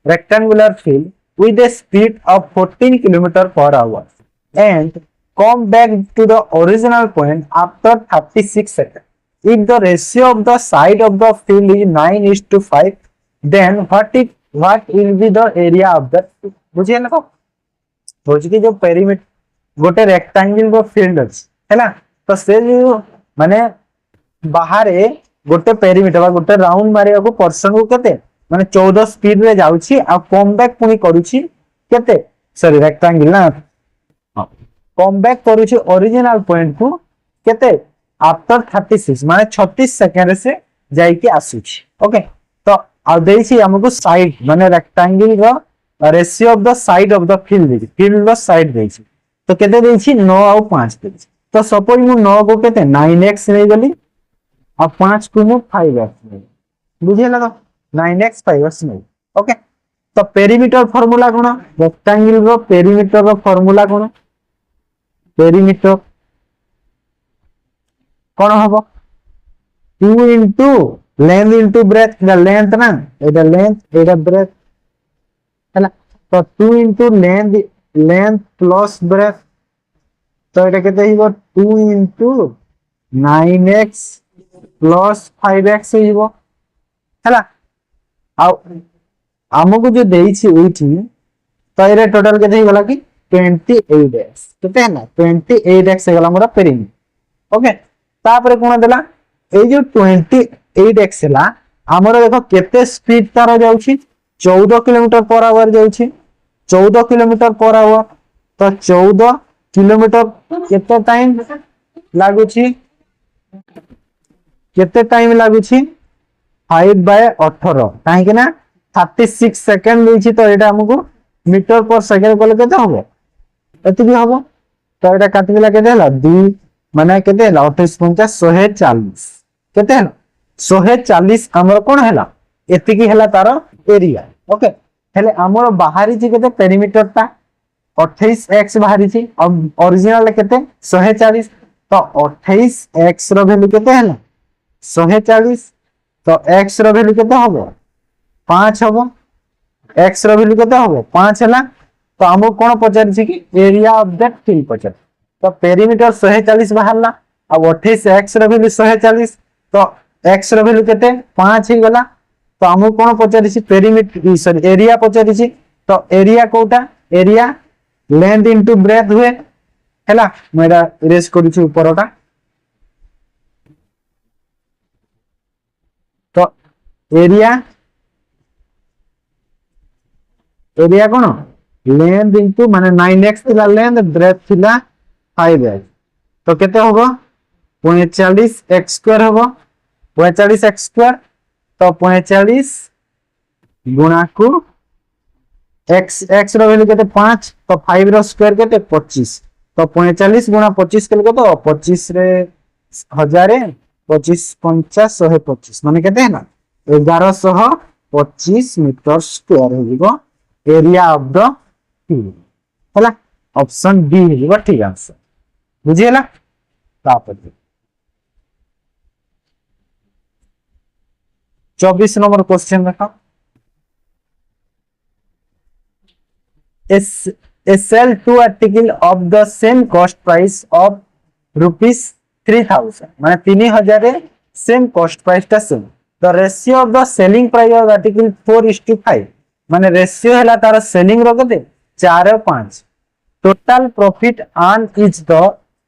rectangular field with a speed of 14 km per hour and come back to the original point after 36 seconds. If the ratio of the side of the field is 9:5, then what will be the area of the field? बुझिए ना कि जो पेरीमीटर गोटे रेक्टांगल रो फील्ड अछि हैला तो से जो माने बाहर गोटे पेरीमीटर बा गोटे राउंड मारिया को पर्सन को केते माने 14 स्पीड रे जाउछि आ कम बैक पुनी करूछि केते सॉरी रेक्टांगल ना कम बैक करूछि ओरिजिनल पॉइंट को केते आफ्टर 36 माने 36 सेकंड से जाई के आसुछि। ओके तो आ देछि हमको साइड माने रेक्टांगल रो ratio of the side of the field रो साइड देछि तो केते देछि 9 और 5 देछि। तो सपोज मु 9 को केते 9x नै गली और 5 को मु 5x नै बुझिए लगा 9x 5x नै। ओके तो पेरीमीटर फार्मूला कोन रेक्टांगल रो पेरीमीटर रो फार्मूला कोन पेरीमीटर कोन हबो 2 into length into breadth the length ना एटा लेंथ एटा ब्रेथ हैला तो 2 into लेंथ प्लस ब्रेथ तो एटा केते हिबो 2 into 9x प्लस 5x हिबो हैला आ हमको जो देइछि ओइठी तो एरे टोटल केते हिगला कि 28x केते है ना 28x हेगला मोरा पेरीमीटर। ओके तापर कोन देला ए जो 28x हला हमरो देखो केते स्पीड तार जाउछि 14 किलोमीटर पर आवर जाउछि 14 किलोमीटर पर आवर तो 14 किलोमीटर केते टाइम लागुछि केते टाइम लागुछि 5/18 काहे कि ना 36 सेकंड देछि तो एटा हमको मीटर पर सेकंड कोले केते होबो एति भी होबो तो एटा काटि देला केते हला 2 माने केते हला 28 50 140 केते हला 140 हमर कोन हला एति की हला तार एरिया। ओके हेले हमर बाहरी जी केते पेरीमीटर ता 28x बाहरी छी ओरिजिनल केते 140 तो 28x रो वैल्यू केते हला 140 तो x रो वैल्यू केते होबो 5 होबो x रो वैल्यू केते होबो 5 हला तो हमको कोन पचारि छी कि एरिया ऑफ दैट फील्ड पचारि तो पेरीमीटर 140 बाहरला अब 28x रो वैल्यू 140 तो x रो वैल्यू केते 5 ही गला तो हमको कोन पचारि छी पेरीमीटर सॉरी एरिया पचारि छी तो एरिया कोटा एरिया लेंथ इनटू ब्रेथ हुए हैला मेरा इरेज करू छी ऊपरटा तो एरिया कोन लेंथ इनटू माने 9x थिला लेंथ ब्रेथ थिला 5x तो केते होबो 45x² होबो 45x² तो 45 गुणा को x रो वैल्यू केते 5 तो 5 रो स्क्वायर केते 25 तो 45 गुणा 25 केले तो 25 रे 1000 25 50 125 माने केते है ना 1125 मीटर स्क्वायर होइबो एरिया ऑफ द फील्ड हैला ऑप्शन बी होइबो ठीक आंसर बुझियला। तापर 24 नंबर क्वेश्चन देखो a sell two article of the same cost price of rupees 3000 माने 3000 रे सेम कॉस्ट प्राइस ता same the ratio of the selling price of article 4:5 माने रेशियो हैला तार सेलिंग रो केते 4:5 total profit earn is the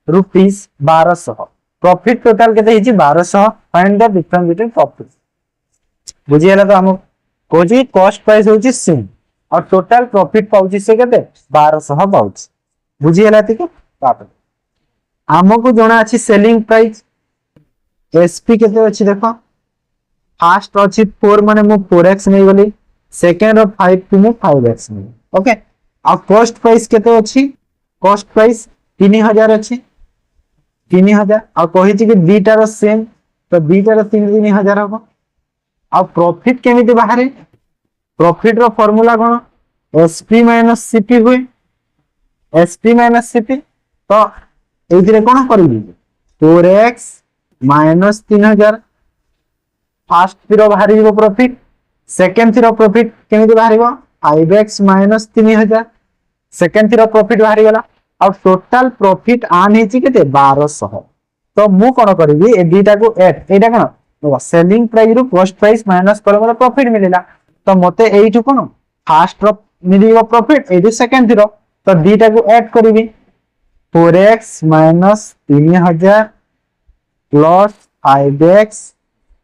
rupees 1200 profit total केते हिची 1200 find the difference between profit बुझियला तो हम कोजी कॉस्ट प्राइस होची सेम और टोटल प्रॉफिट पाउची से केते 1200 पाउची बुझियला ठीक तापर हमको जणा अछि सेलिंग प्राइस एसपी केते अछि देखो फर्स्ट अछि 4 माने मु 4x नै गली सेकंड और 5 टू मु 5x नै ओके आ कॉस्ट प्राइस केते अछि कॉस्ट प्राइस 3000 अछि 3000 आ कहि छी कि बीटा रो सेम तो बीटा रो 3000 होबो आ प्रॉफिट केमिति बाहरे प्रॉफिट रो फार्मूला कोन एसपी माइनस सीपी हुए एसपी माइनस सीपी तो एइथिरे कोन करबी 4x माइनस 3000 फर्स्ट थीरो बाहरी जीवो प्रॉफिट सेकंड थीरो प्रॉफिट केमिति बाहरिबो 5x minus 3000 second Thero profit बाहरी गला और टोटल प्रॉफिट आन हेची केते 1200 तो मु कोन करबी ए दुईटा को ऐड एटा कोन सेलिंग प्राइस रु कॉस्ट प्राइस माइनस करले मतलब प्रॉफिट मिलिला तो मते एइठु कोन फर्स्ट रो मिलिबो प्रॉफिट एइठु सेकंड थीरो तो दुईटा को ऐड करबी 4x minus 3000 plus 5x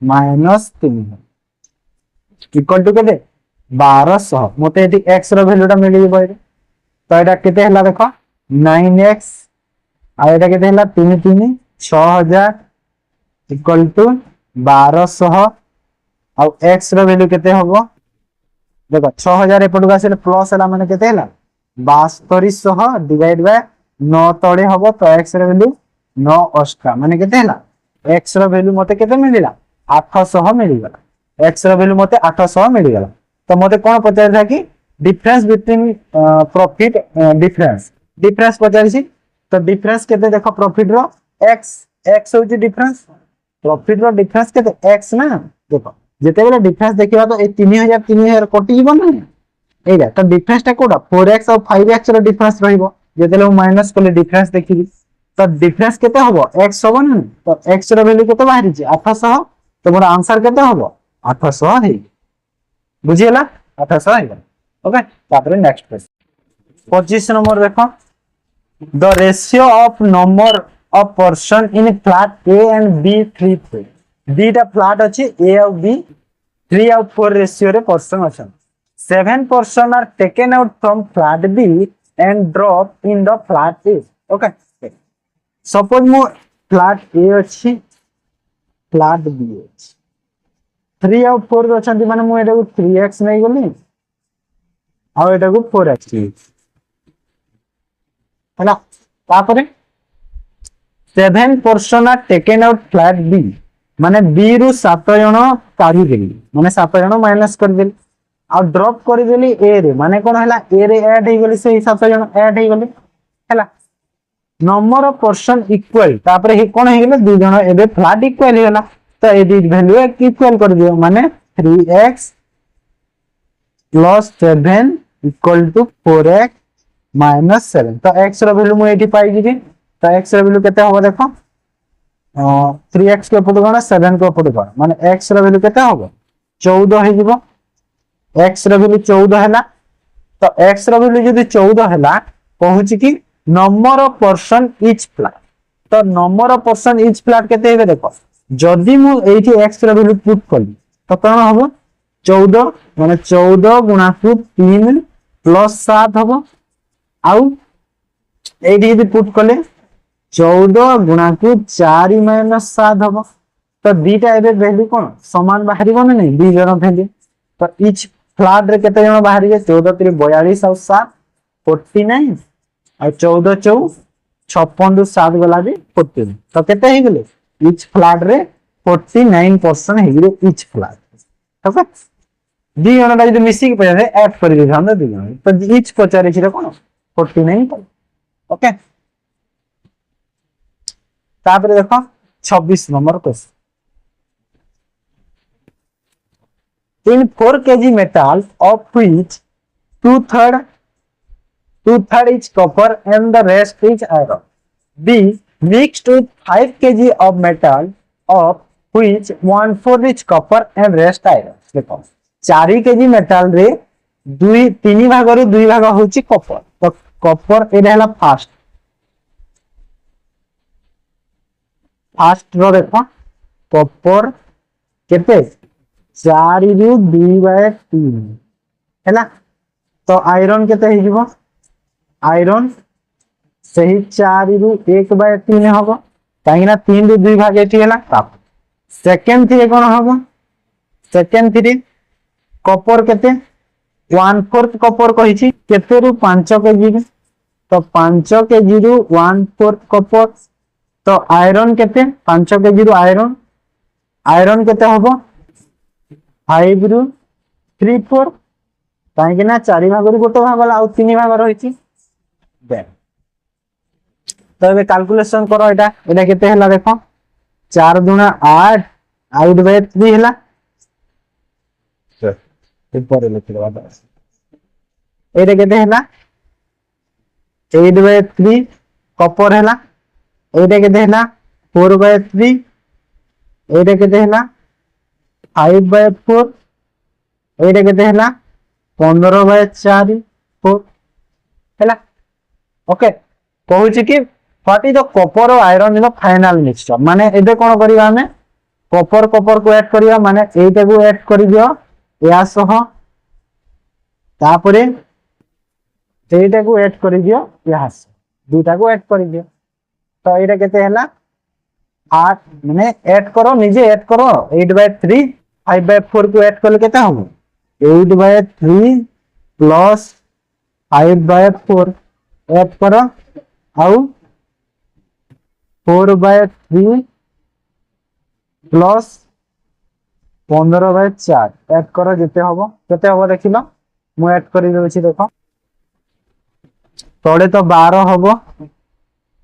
minus 3000 equal to केते 1200 मते एठी x रो वैल्यूटा मिलि जेबो एठी तो एटा केते हला देखो 9x आ एटा केते हला 3 3 6000 इक्वल टू 1200 आ x रो वैल्यू केते होबो देखो 6000 एपटू आसे प्लस हला माने केते हला 7200 डिवाइड बाय 9 तळे होबो तो x रो वैल्यू 9 अष्टा माने केते हला x रो वैल्यू मते केते मिलिला 800 मिलि गला x रो वैल्यू मते 800 मिलि गला तो मते कोन पचार था कि डिफरेंस बिटवीन प्रॉफिट डिफरेंस पचार छी तो डिफरेंस केते देखो प्रॉफिट रो x होची डिफरेंस प्रॉफिट रो डिफरेंस केते x ना देखो जेते बेले डिफरेंस देखिबा तो ए 3000 कटि जीवन ना एटा तो डिफरेंस ता कोडा 4x और 5x रो डिफरेंस रहिबो जेते ले माइनस करले डिफरेंस देखिबी तो डिफरेंस केते होबो x होबो ना तो x रो वैल्यू केते बाहरी छी 800 तो मोर आंसर केते होबो 800 हे बुझियला 800 हे ओके तापर नेक्स्ट क्वेश्चन 25 नंबर देखो the ratio of number of person in flat a and b 3 3 दीटा फ्लैट अछि a और b 3 और 4 रेशियो रे पर्सन अछन 7 person are taken out from flat b and drop in the flat a okay suppose मो फ्लैट a अछि फ्लैट b अछि 3 और 4 अछंती माने मो एटा को 3x नै गली आ एटा को 4x हैला तापरे 7 person are taken out flat b माने b रु 7 जण काढी देली माने 7 जण माइनस कर देली आ ड्रॉप कर देली a रे माने कोन हैला a रे ऐड हे गेली से 7 जण ऐड हे गेली हैला नंबर ऑफ पर्सन इक्वल तापरे हे कोन हे गेले दु जण एबे फ्लैट इक्वल हे गेला तो ए दी वैल्यू इक्वल कर दियो माने 3x plus 7 equal to 4x minus 7 तो x रो वैल्यू मु एठी पाई जिबी तो x रो वैल्यू केते होबो देखो 3x के ऊपर गण 7 के ऊपर गण माने x रो वैल्यू केते होबो 14 हे जिवो x रो वैल्यू 14 हैला तो x रो वैल्यू जदी 14 हैला पहुंच कि number of person each flat तो number of person each flat केते हेबे देखो जदी मु एठी x रो वैल्यू पुट करली तो कोन होबो 14 माने 14 गुणा को 3 प्लस 7 होबो आउ एठी यदि पुट करले 14 गुणा को 4 माइनस 7 होबो तो दीटा एबे वैल्यू कोन समान बाहरी कोन नै दी जण वैल्यू तो इच फ्लैट रे केते जण बाहरी जे 14 3 42 और 7 49 और 14 4 56 रु 7 गला भी 14 तो केते हे गेले इच फ्लैट रे 49% हे गेले इच फ्लैट ठीक है दी जण दा जदी मिसी के पजे ऐड कर दे हम दी जण तो इच पचारे छिरे कोन 49 ओके तापर देखो 26 number question in 4 kg metal of which two-third is copper and the rest is iron b mixed with 5 kg of metal of which 1/4 is copper and rest iron देखो 4 kg metal रे 3 भाग रु 2 भाग होची कॉपर तो कॉपर एटा हला फर्स्ट रो देखो कॉपर केते 4 रु 2/3 हैला तो आयरन केते हे जीवो आयरन सही 4 रु 1/3 होबो काहेना 3 रु 2 भाग एठी हैला ताप सेकंड थी कोन होबो सेकंड थी कॉपर केते 1/4 कॉपर कहिछि केते रु 5 केजी तो 5 केजी रु 1/4 कॉपर तो आयरन केते 5 केजी रु आयरन केते होबो 5 रु 3/4 कहीं ना 4 भाग गोटे भाग गला आउ 3 भाग रही। तो ये कैलकुलेशन करो एटा एटा केते हला देखो 4 दुना 8 आउट बाय 3 हला ऊपर लिख दवा एटा केते हला 8 बाय 3 कॉपर हला एटा केते हला 4 बाय 3 एटा केते हला 5 बाय 4 एटा केते हला 15 बाय 4 4 हला ओके कहूची कि व्हाट इज द कॉपर और iron in the final mixture माने एबे कोन करिवा हमें कॉपर कॉपर को ऐड करिवा माने एटा को ऐड करि दियो या सह तापरे एटा को ऐड करि दियो या से दुटा को ऐड करि दियो तो एटा केते हला 8 माने ऐड करो निजे ऐड करो 8/3 5/4 को ऐड करले केते हो 8/3 प्लस 5/4 ऐड करो आउ 4/3 प्लस 15/4 ऐड करो जेते हबो केते हबो देखिलो मु ऐड करि देछि देखो तोड़े तो 12 हबो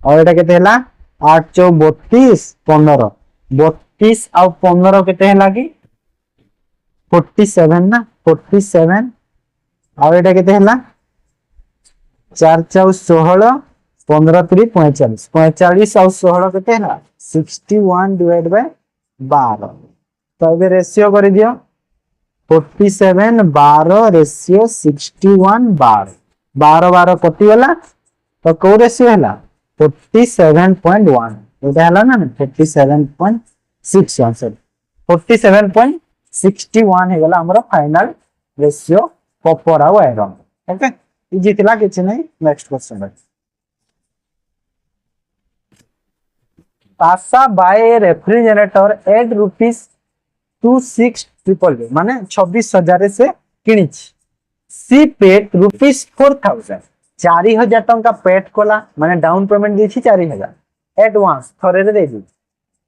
और एटा केते हला 8 4 32 15 32 आ 15 केते हला कि 47 ना 47 और एटा केते हला 4 4 16 15 3 45 45 और 16 केते हला 61 डिवाइड बाय 12 तो अब रेशियो कर दियो 47 12 रेशियो 61 12 12 12 कटि गला तो को रेशियो हला 47.1 एटा हला ना 47.6 आंसर 47.61 हे गला हमर फाइनल रेशियो कॉपर और आयरन ओके इजी थिला किछ नै नेक्स्ट क्वेश्चन पासा बाय रेफ्रिजरेटर एट रुपीज 26,000 माने 26,000 से किनी सी पेट रुपीज 4,000 4,000 टंका पेट कोला माने डाउन पेमेंट दी 4,000 एडवांस थरे रे देदी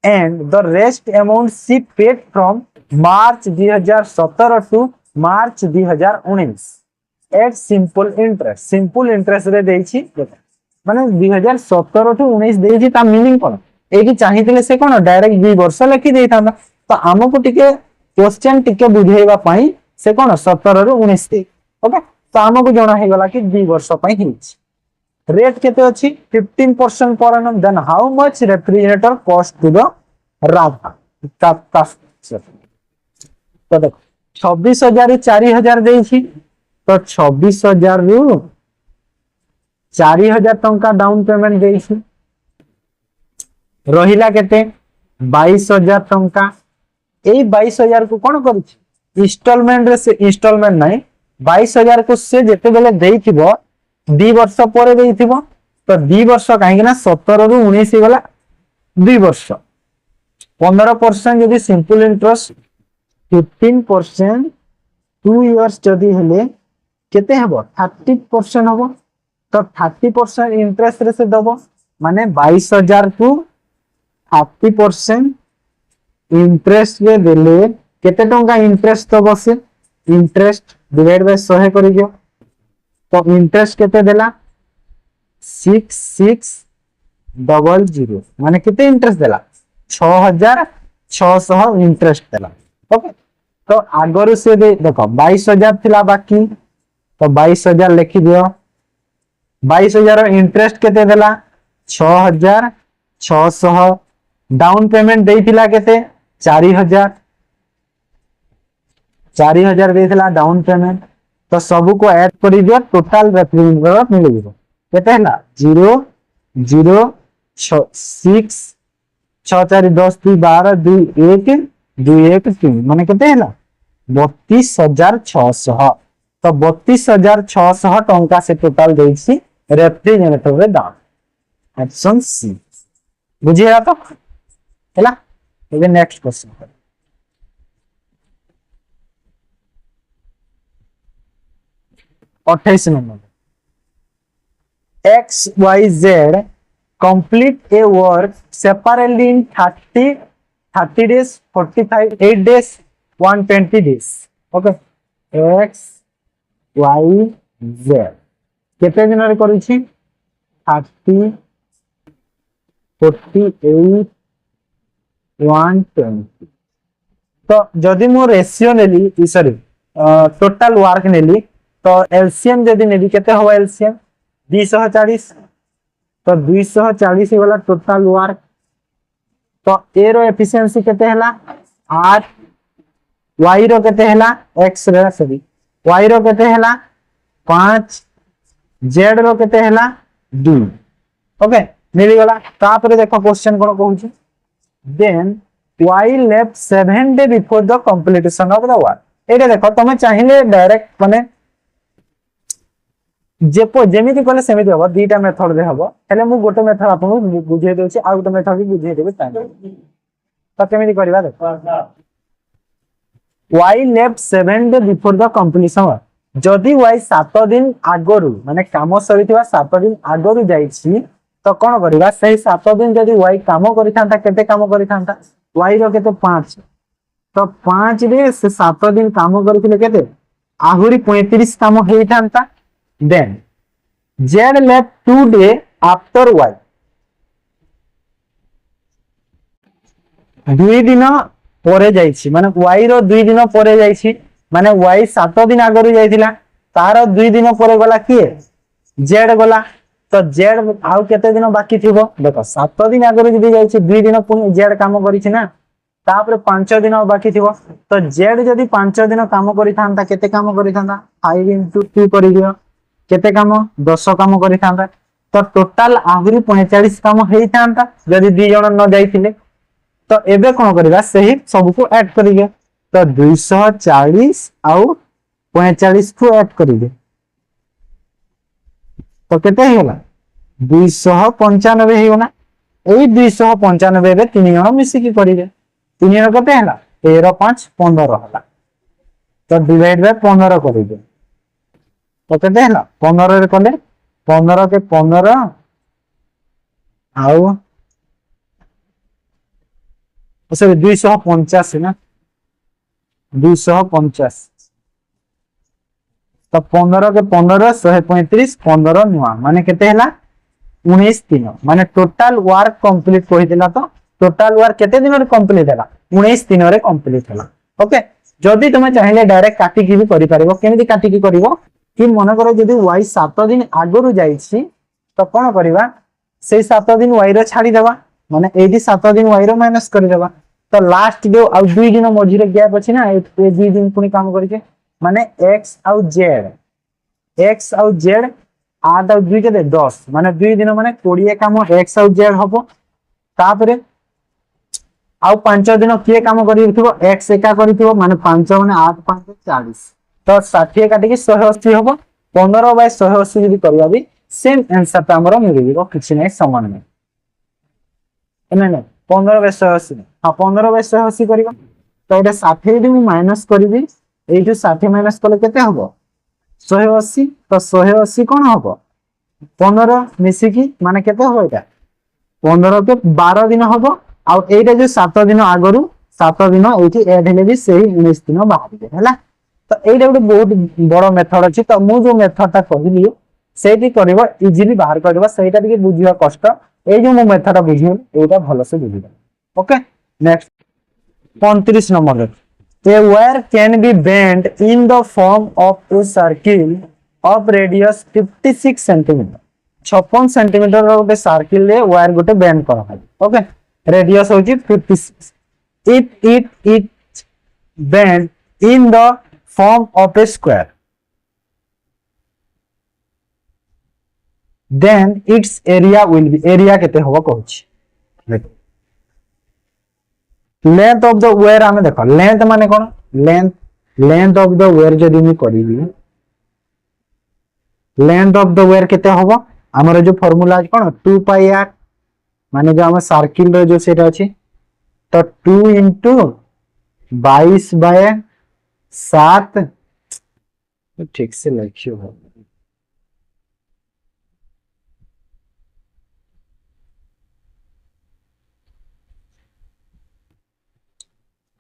and the rest amount is paid from March 2017 to March 2019 at simple interest रे देछि माने 2017 टू 19 देछि ता मीनिंग कोन एकी चाहिथिले से कोन डायरेक्ट 2 वर्ष लिखि देइथा तो हमको टिके क्वेश्चन टिके बुझेबा पई से कोन 17 रु 19 दे ओके तो हमको जणा हे गला कि 2 वर्ष पई हिच रेट केते अछि 15% पर एनम then how much refrigerator cost to the Radha तो देखो 26,000 रु 4,000 देछि तो 26,000 रु 4,000 टंका डाउन पेमेंट देछि रहिला केते 22,000 टंका एई 22,000 को कोन करिछि इंस्टॉलमेंट रे से इंस्टॉलमेंट नै 22,000 को से जेते बेले देइथिबो 2 वर्ष परे देइथिबो तो 2 वर्ष काहे ना 17 रु 19 गला 2 वर्ष 15% यदि सिंपल इंटरेस्ट 15% 2 इयर्स जदि हेले केते हबो 30% हबो तो 30% इंटरेस्ट रे से दबो माने 22,000 को 30% इंटरेस्ट रे देले केते टंका इंटरेस्ट दबो से इंटरेस्ट डिवाइड बाय 100 करि दियो तो इंटरेस्ट केते देला 6600 माने केते इंटरेस्ट देला 6,600 इंटरेस्ट देला ओके तो आगरु से देखो 22,000 थिला बाकी तो 22,000 लिखि दियो 22,000 इंटरेस्ट केते देला 6,600 डाउन पेमेंट देइथिला केते 4,000 देइथिला डाउन पेमेंट तो सब को ऐड करि दियो टोटल रेफ्रिजरेटर मिल जिवो केते हला 0 0 6 6 4 10 2 12 2 1 2 1 3 माने केते हला 32,600 तो 32,600 टंका से टोटल देछि रेफ्रिजरेटर रे दाम ऑप्शन सी बुझिया तो हैला एबे next question 28 number XYZ complete a work separately in 30 days 45 8 days 120 days okay X Y Z केते दिन रे करूछि 30 48 120 तो जदि मो रेशियो नेली सॉरी टोटल वर्क नेली तो एलसीएम जदि नेली केते हो एलसीएम 240 तो 240 वाला टोटल वर्क तो ए रो एफिशिएंसी केते हला 8 वाई रो केते हला एक्स रो सॉरी वाई रो केते हला 5 जेड रो केते हला 2 ओके मिली गला तापर देखो क्वेश्चन कोन कहूची then Y left 7 day before the completion of the work एटा देखो तमे चाहिले डायरेक्ट माने जेमिति कले सेमिति हबो दीटा मेथड दे हबो हेले मु गोटे मेथड आपन बुझे देउची आ गोटे मेथड भी बुझे देबे टाइम तो केमिति करबा देखो Y left 7 day before the completion जदि वाई 7 दिन आगरु माने काम सरिथिबा 7 दिन आगरु जाईछि तो कोन करबा सही 7 दिन जदि वाई काम करिथांता केते काम करिथांता वाई रो केते 5 तो 5 रे से 7 दिन काम करथिले केते आहुरी 35 काम हेइथांता then Z left 2 day after Y 2 दिन परे जाईछि माने वाई रो 2 दिन परे जाईछि माने वाई 7 दिन आगरु जाईथिला तार 2 दिन परे गला किए जेड गला तो जेड आउ केते दिन बाकी थिबो देखो 7 दिन आगरु जदी जाईछि 2 दिन पुनी जेड काम करिछि ना तापर 5 दिन बाकी थिबो तो जेड जदी 5 दिन काम करिथांता केते काम करिथांता 5 * 2 करि दियो केते काम 10 काम करिथांता तो टोटल आहुरी 45 काम हेइथांता जदी 2 जण न जाईथिले तो एबे कोन करबा सही सब को ऐड करिगे तो 240 आउ 45 को ऐड करिगे तो केते हेला 295 हेगोना एई 295 रे 3 जण मिसी की करिगे 3 जण केते हेला 13 5 15 हला तो डिवाइड बाय 15 करिगे तो केते हेला 15 रे कले 15 के 15 आउ सॉरी 285 ना 250 तो 15 के 15 135 15 नुआ माने केते हला 19 दिन माने टोटल वर्क कंप्लीट कोइ दिला तो टोटल वर्क केते दिन रे कंप्लीट हला 19 दिन रे कंप्लीट हला ओके जदी तुमे चाहिले डायरेक्ट काटी की भी करि पारिबो केमिति काटी की करिवो कि मन करो जदी y 7 दिन आगरु जाईछि तो कोन करिवा से 7 दिन y रो छाडी देबा माने एडी 7 दिन y रो माइनस करि देबा तो लास्ट जो आ 2 दिन मझी रे गैप अछि ना ए 2 दिन पुनी काम करिके माने x आउ z 8 आउ 2 के 10 माने 2 दिन माने 20 काम x आउ z हबो तापरे आउ 5 दिन किए काम करिथिबो x एका करिथिबो माने 5 माने 8 5 40 तो 60 काटी के 180 हबो 15 बाय 180 जदी करबा भी सेम आंसर त हमरो मिलिबो किछि नै समान नै नै 15 बाय 180 हां 15 बाय 180 करिबो तो एटा 60 दी मु माइनस करबी ए जो 60 माइनस करले केते हबो 180 तो 180 कोन हबो 15 मिसी की माने केते हबो एटा 15 के 12 दिन हबो आ एटा जो 7 दिन आगरु 7 दिन एठी ऐड हेले भी सही 19 दिन बाकी हैला तो एटा ଗୋଟେ बहुत बड़ मेथड अछि तो मु जो मेथड ता कहली सेठी करबो इजीली बाहर करबो सेटा ଟିକେ बुझिया कष्ट ए जो मु मेथड बुझियो एटा भलो से बुझिबो okay next 35 number a wire can be bent in the form of a circle of radius 56 cm 56 cm रो ଗୋଟେ सर्किल रे वायर ଗୋଟେ बेंड करा है ओके रेडियस होची 56 it bend in the form of a square then its area will be area केते होबो कहूची लेंथ ऑफ द वायर हमें देखो लेंथ माने कोन लेंथ ऑफ द वायर जदी मी करिबी लेंथ ऑफ द वायर केते होबो हमर जो फार्मूला है कोन 2 पाई r माने जो हम सर्किल रो जो सेटा अछि तो 2 * 22 बाय 7 ठीक से लिखियो है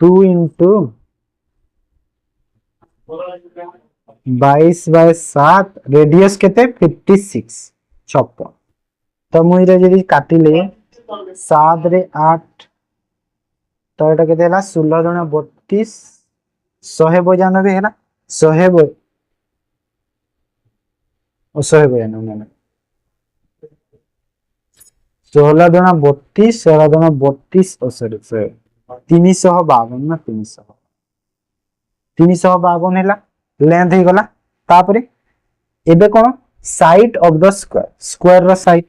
2 * 22/7 रेडियस केते 56 56 तो मुई रे जदी काटिले 7 रे 8 तो एटा केते हला 16 दुणे 32 192 हैला 100 192 ना 16 दुणा 32 16 दुणा 32 सॉरी 352 ना 352 हैला लेंथ हे गला तापरे एबे कोन side of the square square रो साइड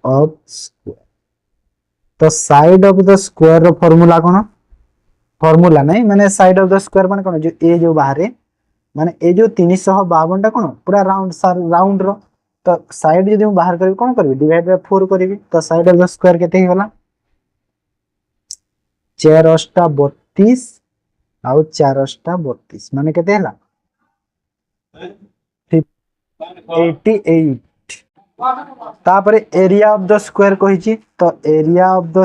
ऑफ स्क्वायर तो साइड ऑफ द स्क्वायर रो फार्मूला कोन फार्मूला नहीं माने साइड ऑफ द स्क्वायर माने कोन जो ए जो बाहर माने ए जो 352 टा कोन पूरा राउंड रो तो साइड जदि बाहर करी कोन करबी डिवाइड बाय 4 करबी तो साइड ऑफ द स्क्वायर केते हे गला 4 अष्टा 32 आउ 4 अष्टा 32 माने केते हला 88 तापरे एरिया ऑफ द स्क्वायर कहिची तो area of the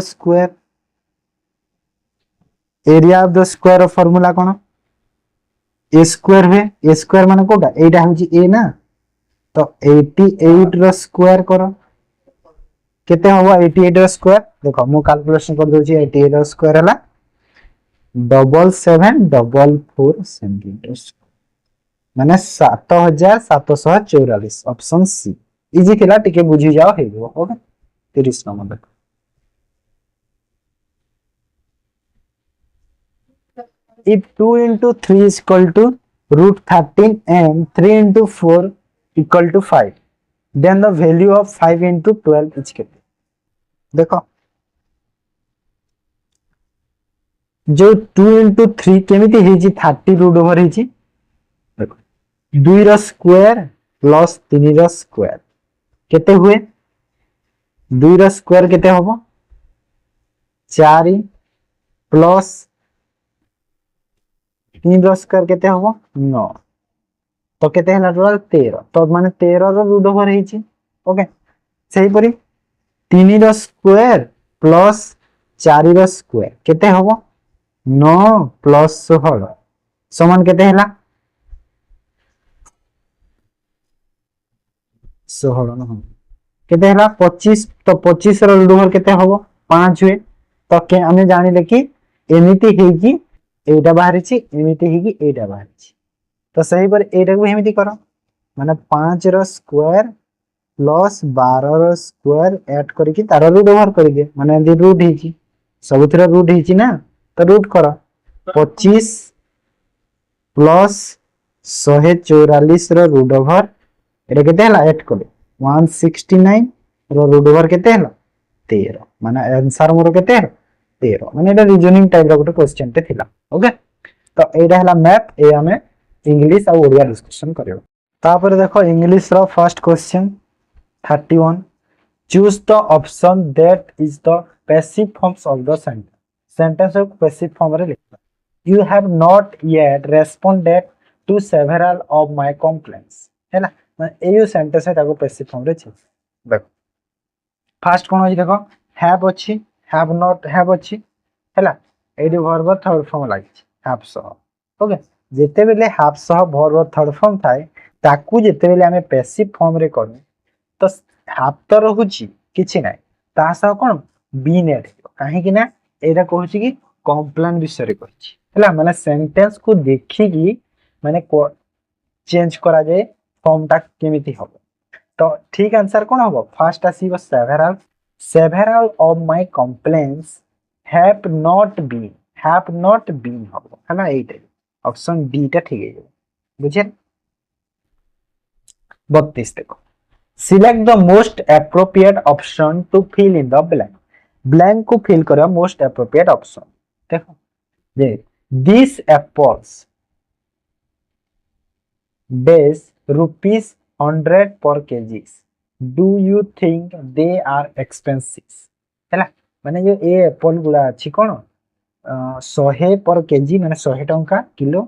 square formula cone A square है ए स्क्वायर माने कोटा एटा होची ए ना तो 88 रो स्क्वायर करो केते होबा 88 रो स्क्वायर देखो मु कैलकुलेशन कर दोची 88 रो स्क्वायर हला 7744 सेंटीमीटर माने 7744 ऑप्शन सी इजी थिला टिके बुझी जाओ हे ओके 30 नंबर देखो if 2 into 3 is equal to root 13 and 3 into 4 equal to 5 then the value of 5 into 12 is केते देखो जो 2 into 3 केमिति हेजी 30 रूट ओवर हेजी देखो 2 रो स्क्वायर प्लस 3 रो स्क्वायर केते हुए 2 रो स्क्वायर केते होबो 4 प्लस 3 रो स्क्वायर केते होबो 9 तो केते हला टोटल 13 तो माने 13 रो रूट ओवर हेची ओके सही परी 3 रो स्क्वायर प्लस 4 रो स्क्वायर केते होबो 9 प्लस 16 समान केते हला 16 न केते हला 25 तो 25 रो रूट ओवर केते होबो 5 हुए तो के हमें जानिले कि एमिति हेकी एटा बाहरिची एमिति हेकी एटा बाहरिची तो सही पर एटा को एमिति करो माने 5 रो स्क्वायर प्लस 12 रो स्क्वायर ऐड करके तार रूट ओवर कर दे माने दी रूट हेची सबथरा रूट हेची ना तो रूट करो 25 प्लस 144 रो रूट ओवर एटा केते हला ऐड कर 169 रो रूट ओवर केते हला 13 माने आंसर मोर केते 13 माने एटा रीजनिंग टाइप रो गुटे क्वेश्चन ते थिला ओके तो एटा हला मैप ए हमें इंग्लिश और ओडिया डिस्कशन करियो तापर देखो इंग्लिश रो first question 31 choose the option that is the passive forms of the sentence को पैसिव फॉर्म रे लिखना you have not yet responded to several of my complaints हैला माने एयू सेंटेंस है ताको पैसिव फॉर्म रे छी देखो फर्स्ट कोन होई देखो हैव अछि हैव नॉट हैव अछि हैला एडी वर्ब थर्ड फॉर्म लागि हैव सह ओके जेते बेले हैव सह वर्ब थर्ड फॉर्म थाए ताकू जेते बेले हमें पैसिव फॉर्म रे करू तो हैव तो रहुची किछि नै ता सह कोन बीन ऐड काहे कि ना एटा कहूची कि कंप्लेंट विषय रे कहूची हैला माने सेंटेंस को देखि कि माने चेंज करा जाए फॉर्म ता केमिति हो तो ठीक आंसर कोन हो first आसीबो several of my complaints have not been हो हैना एटा ऑप्शन डी ता ठीक है बुझे 32 देखो select the most appropriate option to fill in the blank को फिल करो मोस्ट एप्रोप्रिएट ऑप्शन देखो ये दिस एप्पल्स बेस ₹100 per kg do you think they are expensive हैला माने जो ए एप्पल गुला अछि कोन 100 पर केजी माने 100 टंका किलो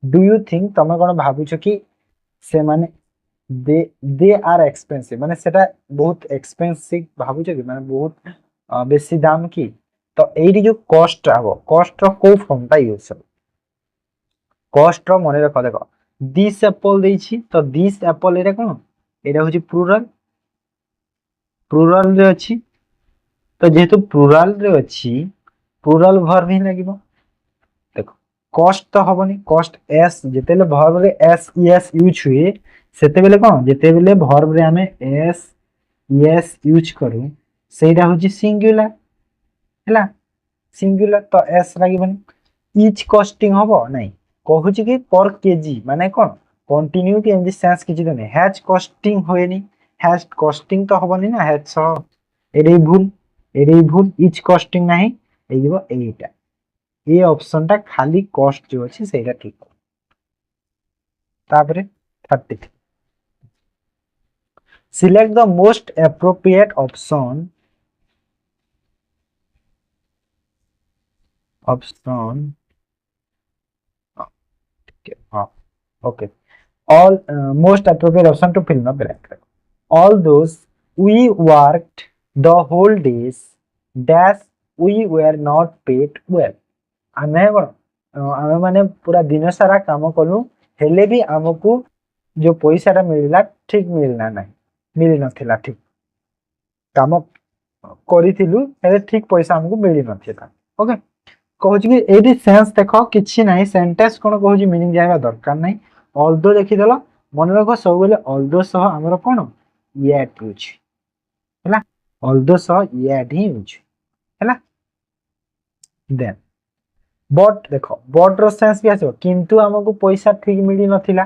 डू यू थिंक तमे कोन भाबुछ कि से माने दे आर एक्सपेंसिव माने सेटा बहुत एक्सपेंसिव भाबुछ कि माने बहुत बेसी दाम की तो एडी जो कॉस्ट आबो कॉस्ट रो को फॉर्म ता यूज हो কষ্ট র মনে রাখ দেখো দিস অ্যাপল ଦେଇছি তো দিস অ্যাপল এটা কোন এটা হচ্ছে প্লুরাল রে ଅଛି তো যেহেতু প্লুরাল রে ଅଛି প্লুরাল ভার্ব ହିଁ ଲାଗିବ ଦେଖ କଷ୍ଟ ତ ହବନି କଷ୍ଟ ଏସ୍ ଯେତେବେଳେ ଭର୍ବ ରେ ଏସ୍ ଇଏସ୍ ୟୁଜ୍ ହୁଏ ସେତେବେଳେ କଣ ଯେତେବେଳେ ଭର୍ବ ରେ ଆମେ ଏସ୍ ଇଏସ୍ ୟୁଜ୍ କରୁ ସେଇଟା ହଉଛି ସିଙ୍ଗୁଲାର ହେଲା ସିଙ୍ଗୁଲାର ତ ଏସ୍ ଲାଗିବନି ଇଚ୍ କଷ୍ଟିଂ ହବ ନାଇଁ କହୁଛି କି ପର କେଜି ମାନେ କଣ କଣ୍ଟିନ୍ୟୁ କି ଏମିତି ସେନ୍ସ କିଛି ତ ନାହିଁ ହ୍ୟାଜ୍ କଷ୍ଟିଂ ହୁଏନି ହ୍ୟାଜ୍ କଷ୍ଟିଂ ତ ହବନି ନା ହ୍ୟାଜ୍ ସହ ଏଇଟା ଭୁଲ ଇଚ୍ କଷ୍ଟିଂ ନାହିଁ ହେଇଯିବ ଏଇଟା ଏ ଅପସନ ଟା ଖାଲି କଷ୍ଟ ଯୋଉ ଅଛି ସେଇଟା ଠିକ ତାପରେ 33 select the most appropriate option okay all most appropriate option to fill the blank all those we worked the whole days dash we were not paid well ଆମେ କଣ ଆମେ ମାନେ ପୁରା ଦିନ ସାରା କାମ କଲୁ ହେଲେ ବି ଆମକୁ ଯୋଉ ପଇସାଟା ମିଳିଲା ଠିକ ମିଳିଲା ନାହିଁ ମିଳି ନଥିଲା ଠିକ କାମ କରିଥିଲୁ ହେଲେ ଠିକ ପଇସା ଆମକୁ ମିଳି ନଥିଲା ଓକେ କହୁଛି କି ଏଇଠି ସେନ୍ସ ଦେଖ କିଛି ନାହିଁ ସେଣ୍ଟେନ୍ସ କଣ କହୁଛି ମିନିଂ ଜାଣିବା ଦରକାର ନାହିଁ ଅଲଦୋ ଦେଖିଦେଲ ମନେ ରଖ ସବୁବେଳେ ଅଲଦୋ ସହ ଆମର କଣ ୟାଟ୍ ୟୁଜ୍ ହେଲା ଅଲଦୋ ସହ ୟାଟ୍ ହିଁ ୟୁଜ୍ ହେଲା ଦେନ୍ ବଟ୍ ଦେଖ ବଟ୍ ର ସେନ୍ସ ବି ଆସିବ କିନ୍ତୁ ଆମକୁ ପଇସା ଠିକ ମିଳି ନଥିଲା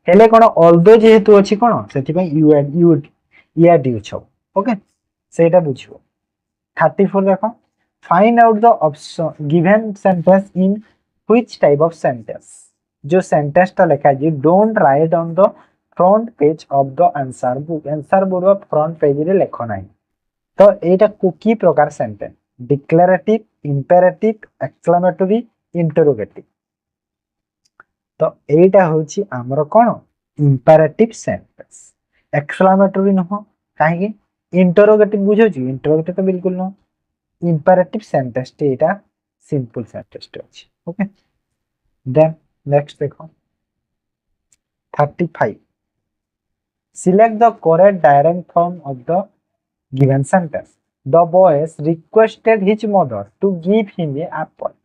ହେଲେ କଣ ଅଲଦୋ ଯେହେତୁ ଅଛି କଣ ସେଥିପାଇଁ ୟାଟ୍ ୟୁଜ୍ ହବ ଓକେ ସେଇଟା ବୁଝିବ 34 ଦେଖ find out the option given sentence in which type of sentence जो sentence टा लिखा है don't write on the front page of the answer book वा front page रे लिखो नहीं तो एटा की प्रकार sentence declarative imperative exclamatory interrogative तो एटा होची हमर कोन imperative sentence exclamatory न हो काहे interrogative बुझो छी interrogative तो बिल्कुल न imperative sentence टा simple sentence टा अछि ओके देन नेक्स्ट देखो 35 select the correct direct form of the given sentence the boy requested his mother to give him a apple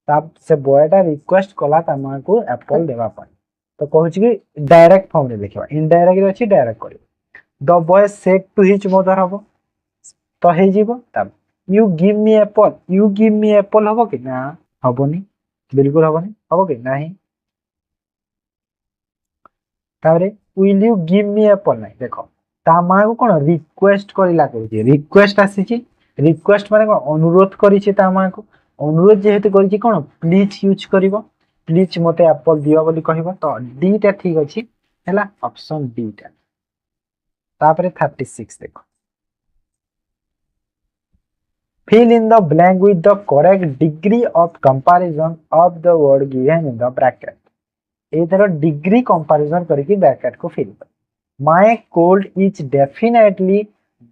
तब से बॉय टा रिक्वेस्ट कला तमा को एप्पल देवा पाई तो कहूची कि डायरेक्ट फॉर्म रे देखिबा इनडायरेक्ट रे अछि डायरेक्ट करियो the boy said to his mother हबो तो हे जीवो तब यू गिव मी एप्पल हबो कि ना हबोनी बिल्कुल हबोनी हबो कि नाही तारे will you give me Apple नाही देखो ता मा को कोन रिक्वेस्ट करिला कहूची रिक्वेस्ट आसीची रिक्वेस्ट माने कोन अनुरोध करिछि ता मा को अनुरोध जेहेतु करिछि कोन प्लीज यूज करिवो प्लीज मते एप्पल दियो बोली कहिबो तो डी टा ठीक अछि हैला ऑप्शन डी टा तापरे 36 देखो fill in the blank with the correct degree of comparison of the word given in the bracket इधर डिग्री कंपैरिजन करके ब्रैकेट को फिल कर my cold is definitely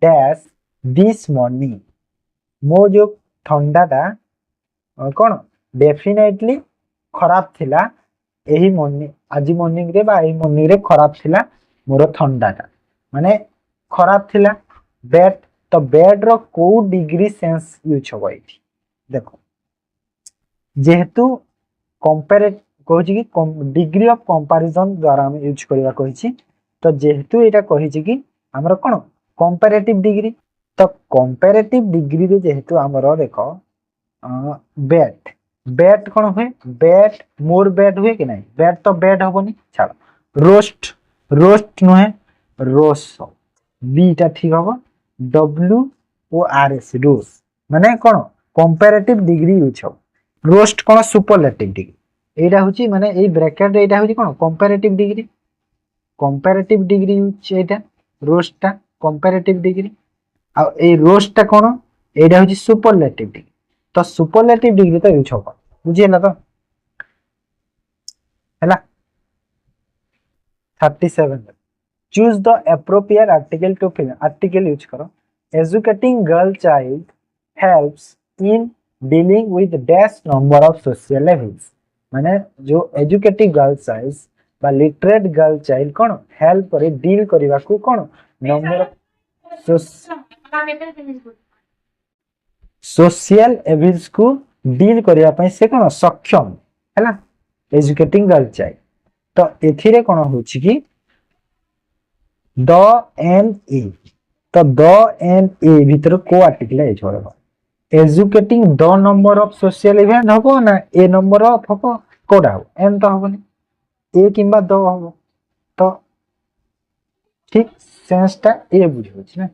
dash this morning मो जो ठंडाटा कौन डेफिनेटली खराब थिला एही मॉर्निंग आज मॉर्निंग रे बा एही मॉर्निंग रे खराब थिला मोर ठंडाटा माने खराब थिला बैड तो बैड रो को डिग्री सेंस यूज होबो एठी देखो जेहेतु कंपेयर कहछि कि डिग्री ऑफ कंपैरिजन द्वारा हम यूज करबा कहछि तो जेहेतु एटा कहछि कि हमर कोन कंपैरेटिव डिग्री तो कंपैरेटिव डिग्री रे जेहेतु हमर देखो बैट बैट कौन हुए बैट मोर बैट हुए कि नहीं बैट तो बैट हबनी छाड़ रोस्ट रोस्ट नुहे रोस्ट बी टा ठीक हबो W O R S worst माने कोन कंपैरेटिव डिग्री यूज हो रोस्ट कोन सुपरलेटिव डिग्री एटा होची माने ए ब्रैकेट एटा होची कोन कंपैरेटिव डिग्री यूज एटा रोस्ट टा कंपैरेटिव डिग्री आ ए रोस्ट टा कोन एटा होची सुपरलेटिव डिग्री तो सुपरलेटिव डिग्री तो यूज होगा बुझिएला तो हैला 37 choose the appropriate article to fill article use करो educating girl child helps in dealing with dash number of social levels माने जो एजुकेटेड गर्ल चाइल्ड बा लिटरेट गर्ल चाइल्ड कोन हेल्प करे डील करबा को कोन नंबर सोशल एविल्स को डील करबा पई से कोन सक्षम हैला एजुकेटिंग गर्ल चाइल्ड तो एथिरे कोन होछि कि द एंड ए तो द एंड ए भीतर को आर्टिकल है छोड़बा educating the number of social event हबो ना ए नंबर ऑफ हबो कोडा हो एन तो हबो ए किंबा द हबो तो ठीक सेंस ता ए बुझो छी ना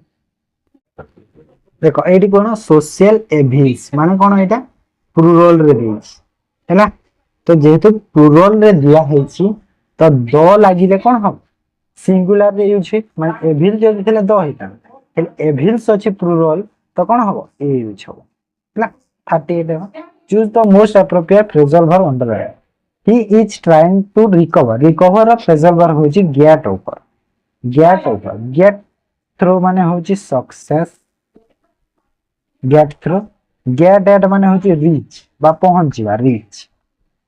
देखो एडी कोन सोशल एविल्स माने कोन एटा प्लुरल रे देछि हैला तो जेहेतु प्लुरल रे दिया हेछि तो द लागिले कोन हबो सिंगुलर रे यूज है माने एविल जो दिले द हेता एविल्स अछि प्लुरल तो कोन हबो ए यूज हबो हैला 38 choose the most appropriate phrasal verb under he is trying to recover of phrasal verb होछि गेट ओवर गेट थ्रू माने होछि success get through get at माने होछि रीच बा पहुंचीबा रीच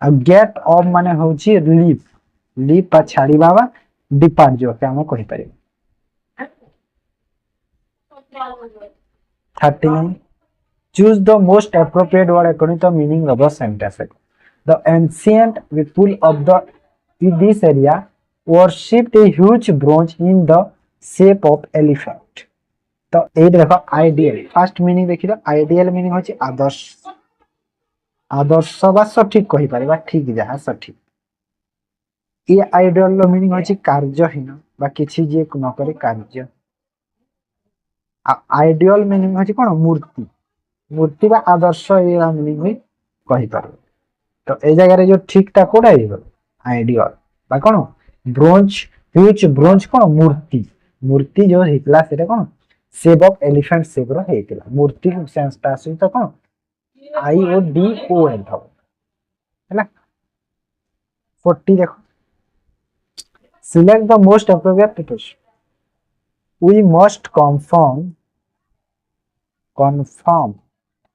आ गेट ऑफ माने होछि लीव पा छाड़ी बाबा डिपार्ट जो के हम कहि पारे 39 choose the most appropriate word according to the meaning of the sentence the ancient people of this area worshipped a huge bronze in the shape of elephant तो ए देखो आइडियल फर्स्ट मीनिंग देखिलो आइडियल मीनिंग होछि आदर्श बा सठिक कहि पारे ठीक जहा सठिक ये आइडियल लो मीनिंग होछि कार्यहीन बा किछि जे न करे कार्य आइडियल मीनिंग होछि कोन मूर्ति बा आदर्श ये मीनिंग होई कहि पारे तो ए जगह रे जो ठीक ता कोडा आइबो आइडियल बा कोन ब्रोंज ह्यूज ब्रोंज कोन मूर्ति जो हितला सेटा कोन शेप ऑफ एलिफेंट शेप रो हेतला मूर्ति सेंस ता सही तो कोन आई ओ डी ओ एल हो हैला 40 देखो select the most appropriate preposition we must confirm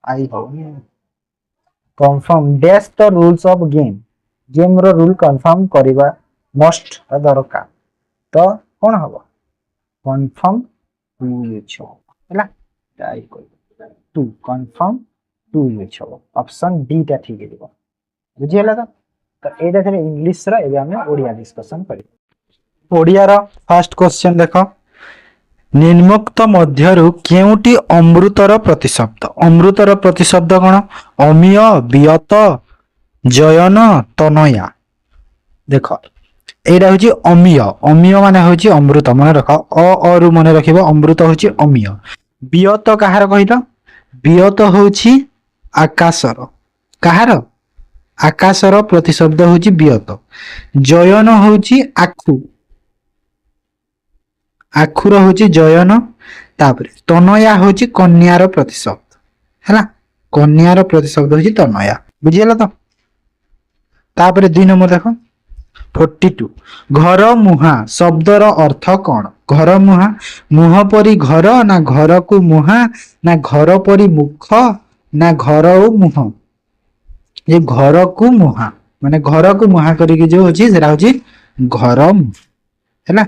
I hope confirm dash the rules of game रो रूल confirm करिबा must दरकार तो कोन हबो confirm to यूज हैला ट्राई कर टू confirm to यूज हबो ऑप्शन डी ता ठीक है दिबो बुझियला तो एटा थरे इंग्लिश रा एबे हम ओडिया डिस्कशन करी ओडिया रा फर्स्ट क्वेश्चन देखो निम्नोक्त मध्यरु केउटी अमृतर प्रतिशब्द कोन अमिय बियत जयन तनया देखो एटा होची अमिय माने होची अमृत माने रखो अरु माने रखिबो अमृत होची अमिय बियत कहार कहिलो बियत होची आकाशर कहार आकाशर प्रतिशब्द होची बियत जयन होची आखुर होची जयन तापरे तनया होची कन्यार प्रतिशब्द हैला कन्यार प्रतिशब्द होची तनया बुझियला तो तापरे 2 नंबर देखो 42 घर मुहा शब्दर अर्थ कोन घर मुहा मुह परी घर ना घर को मुहा ना घर परी मुख ना घर ओ मुह ये घर को मुहा माने घर को मुहा करी के जो होची सेरा होची घर हैला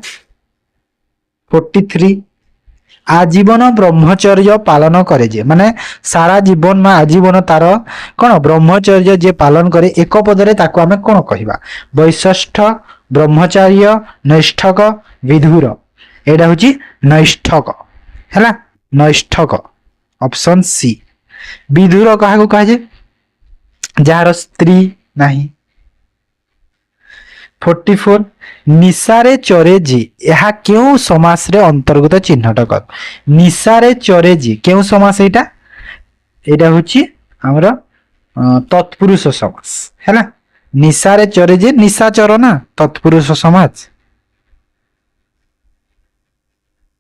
43 आजीवन ब्रह्मचर्य पालन करे जे माने सारा जीवन में आजीवन तार कोन ब्रह्मचर्य जे पालन करे एक पदरे ताको हमें कोन कहिबा वैशिष्ठ ब्रह्मचर्य नैष्ठक विधुर एडा होची नैष्ठक हैला नैष्ठक ऑप्शन सी विधुर कहा को कहा जे जार स्त्री नाही 44 निशारे चरे जी यह क्यों समास रे अंतर्गत चिन्हट कर निशारे चरे जी क्यों समास एटा एटा होची हमर तत्पुरुष समास हैला निशारे चरे जी निशाचर ना तत्पुरुष समास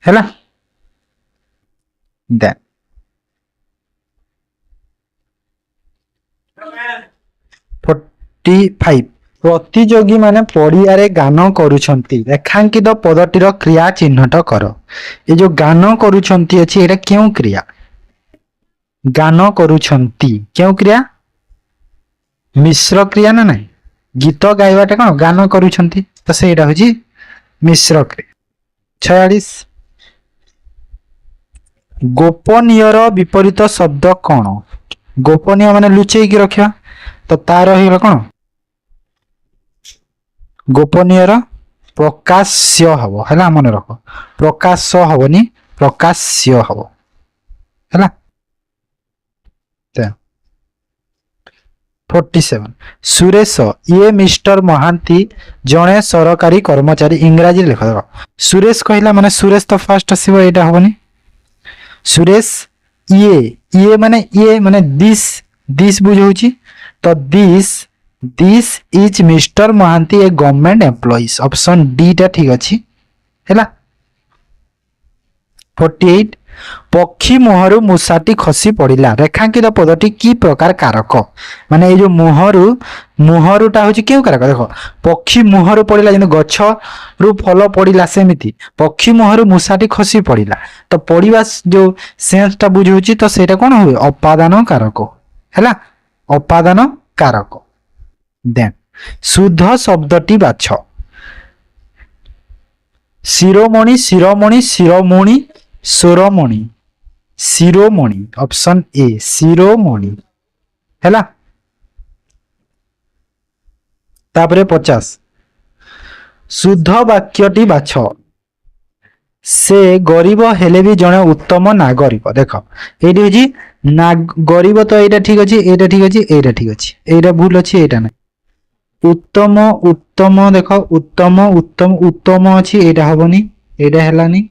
हैला देन 45 प्रतियोगी माने पड़ियारे गान करूछंती रेखांकित पदटीर क्रिया चिन्हट कर ये जो गान करूछंती अछि एटा क्यों क्रिया गान करूछंती क्यों क्रिया मिश्र क्रिया ना नहीं गीत गाइबाटा कौन गान करुछंती तो सेटा होची मिश्र क्रिया 46 गोपनीयर विपरीत शब्द कौन गोपनीय माने लुचेई की रखिया तो तार होइला कौन गोपनीयर प्रकाश्य हबो हैला मन रख प्रकाश हबनी प्रकाश्य हबो हैला 47 सुरेश ये मिस्टर महांती जड़े सरकारी कर्मचारी इंग्राजी लिख देख सुरेश कहला माने सुरेश तो फास्ट आसीबो एटा हबनी सुरेश ये माने दिस बुझौची तो this is mister Mohanty a government employees option D टा ठीक अछि हैला 48 पक्षी मुहरु मूषाटी खसी पड़िला रेखांकित पदटी की प्रकार कारक माने ए जो मुहरुटा होची केउ कारक देखो पक्षी मुहरु पड़िला जने गछ रु फल पड़िला सेमिति पक्षी मुहरु मूषाटी खसी पड़िला तो पड़िबा जो सेंस टा बुझौची तो सेटा कोन होय अपादान कारक हैला अपादान कारक देन शुद्ध शब्दटी बाछ शिरोमणि शिरोमणि शिरोमणि शिरोमणि शिरोमणि ऑप्शन ए शिरोमणि हैला तापरे 50 शुद्ध वाक्यटी बाछ से गरीब हेले भी जने उत्तम नागरिक देख एटी होची ना गरीब तो एटा ठीक अछि एटा ठीक अछि एटा ठीक अछि एटा भूल अछि एटा नै उत्तम उत्तम देख उत्तम उत्तम उत्तम अछि एटा हबनी एटा हेलानी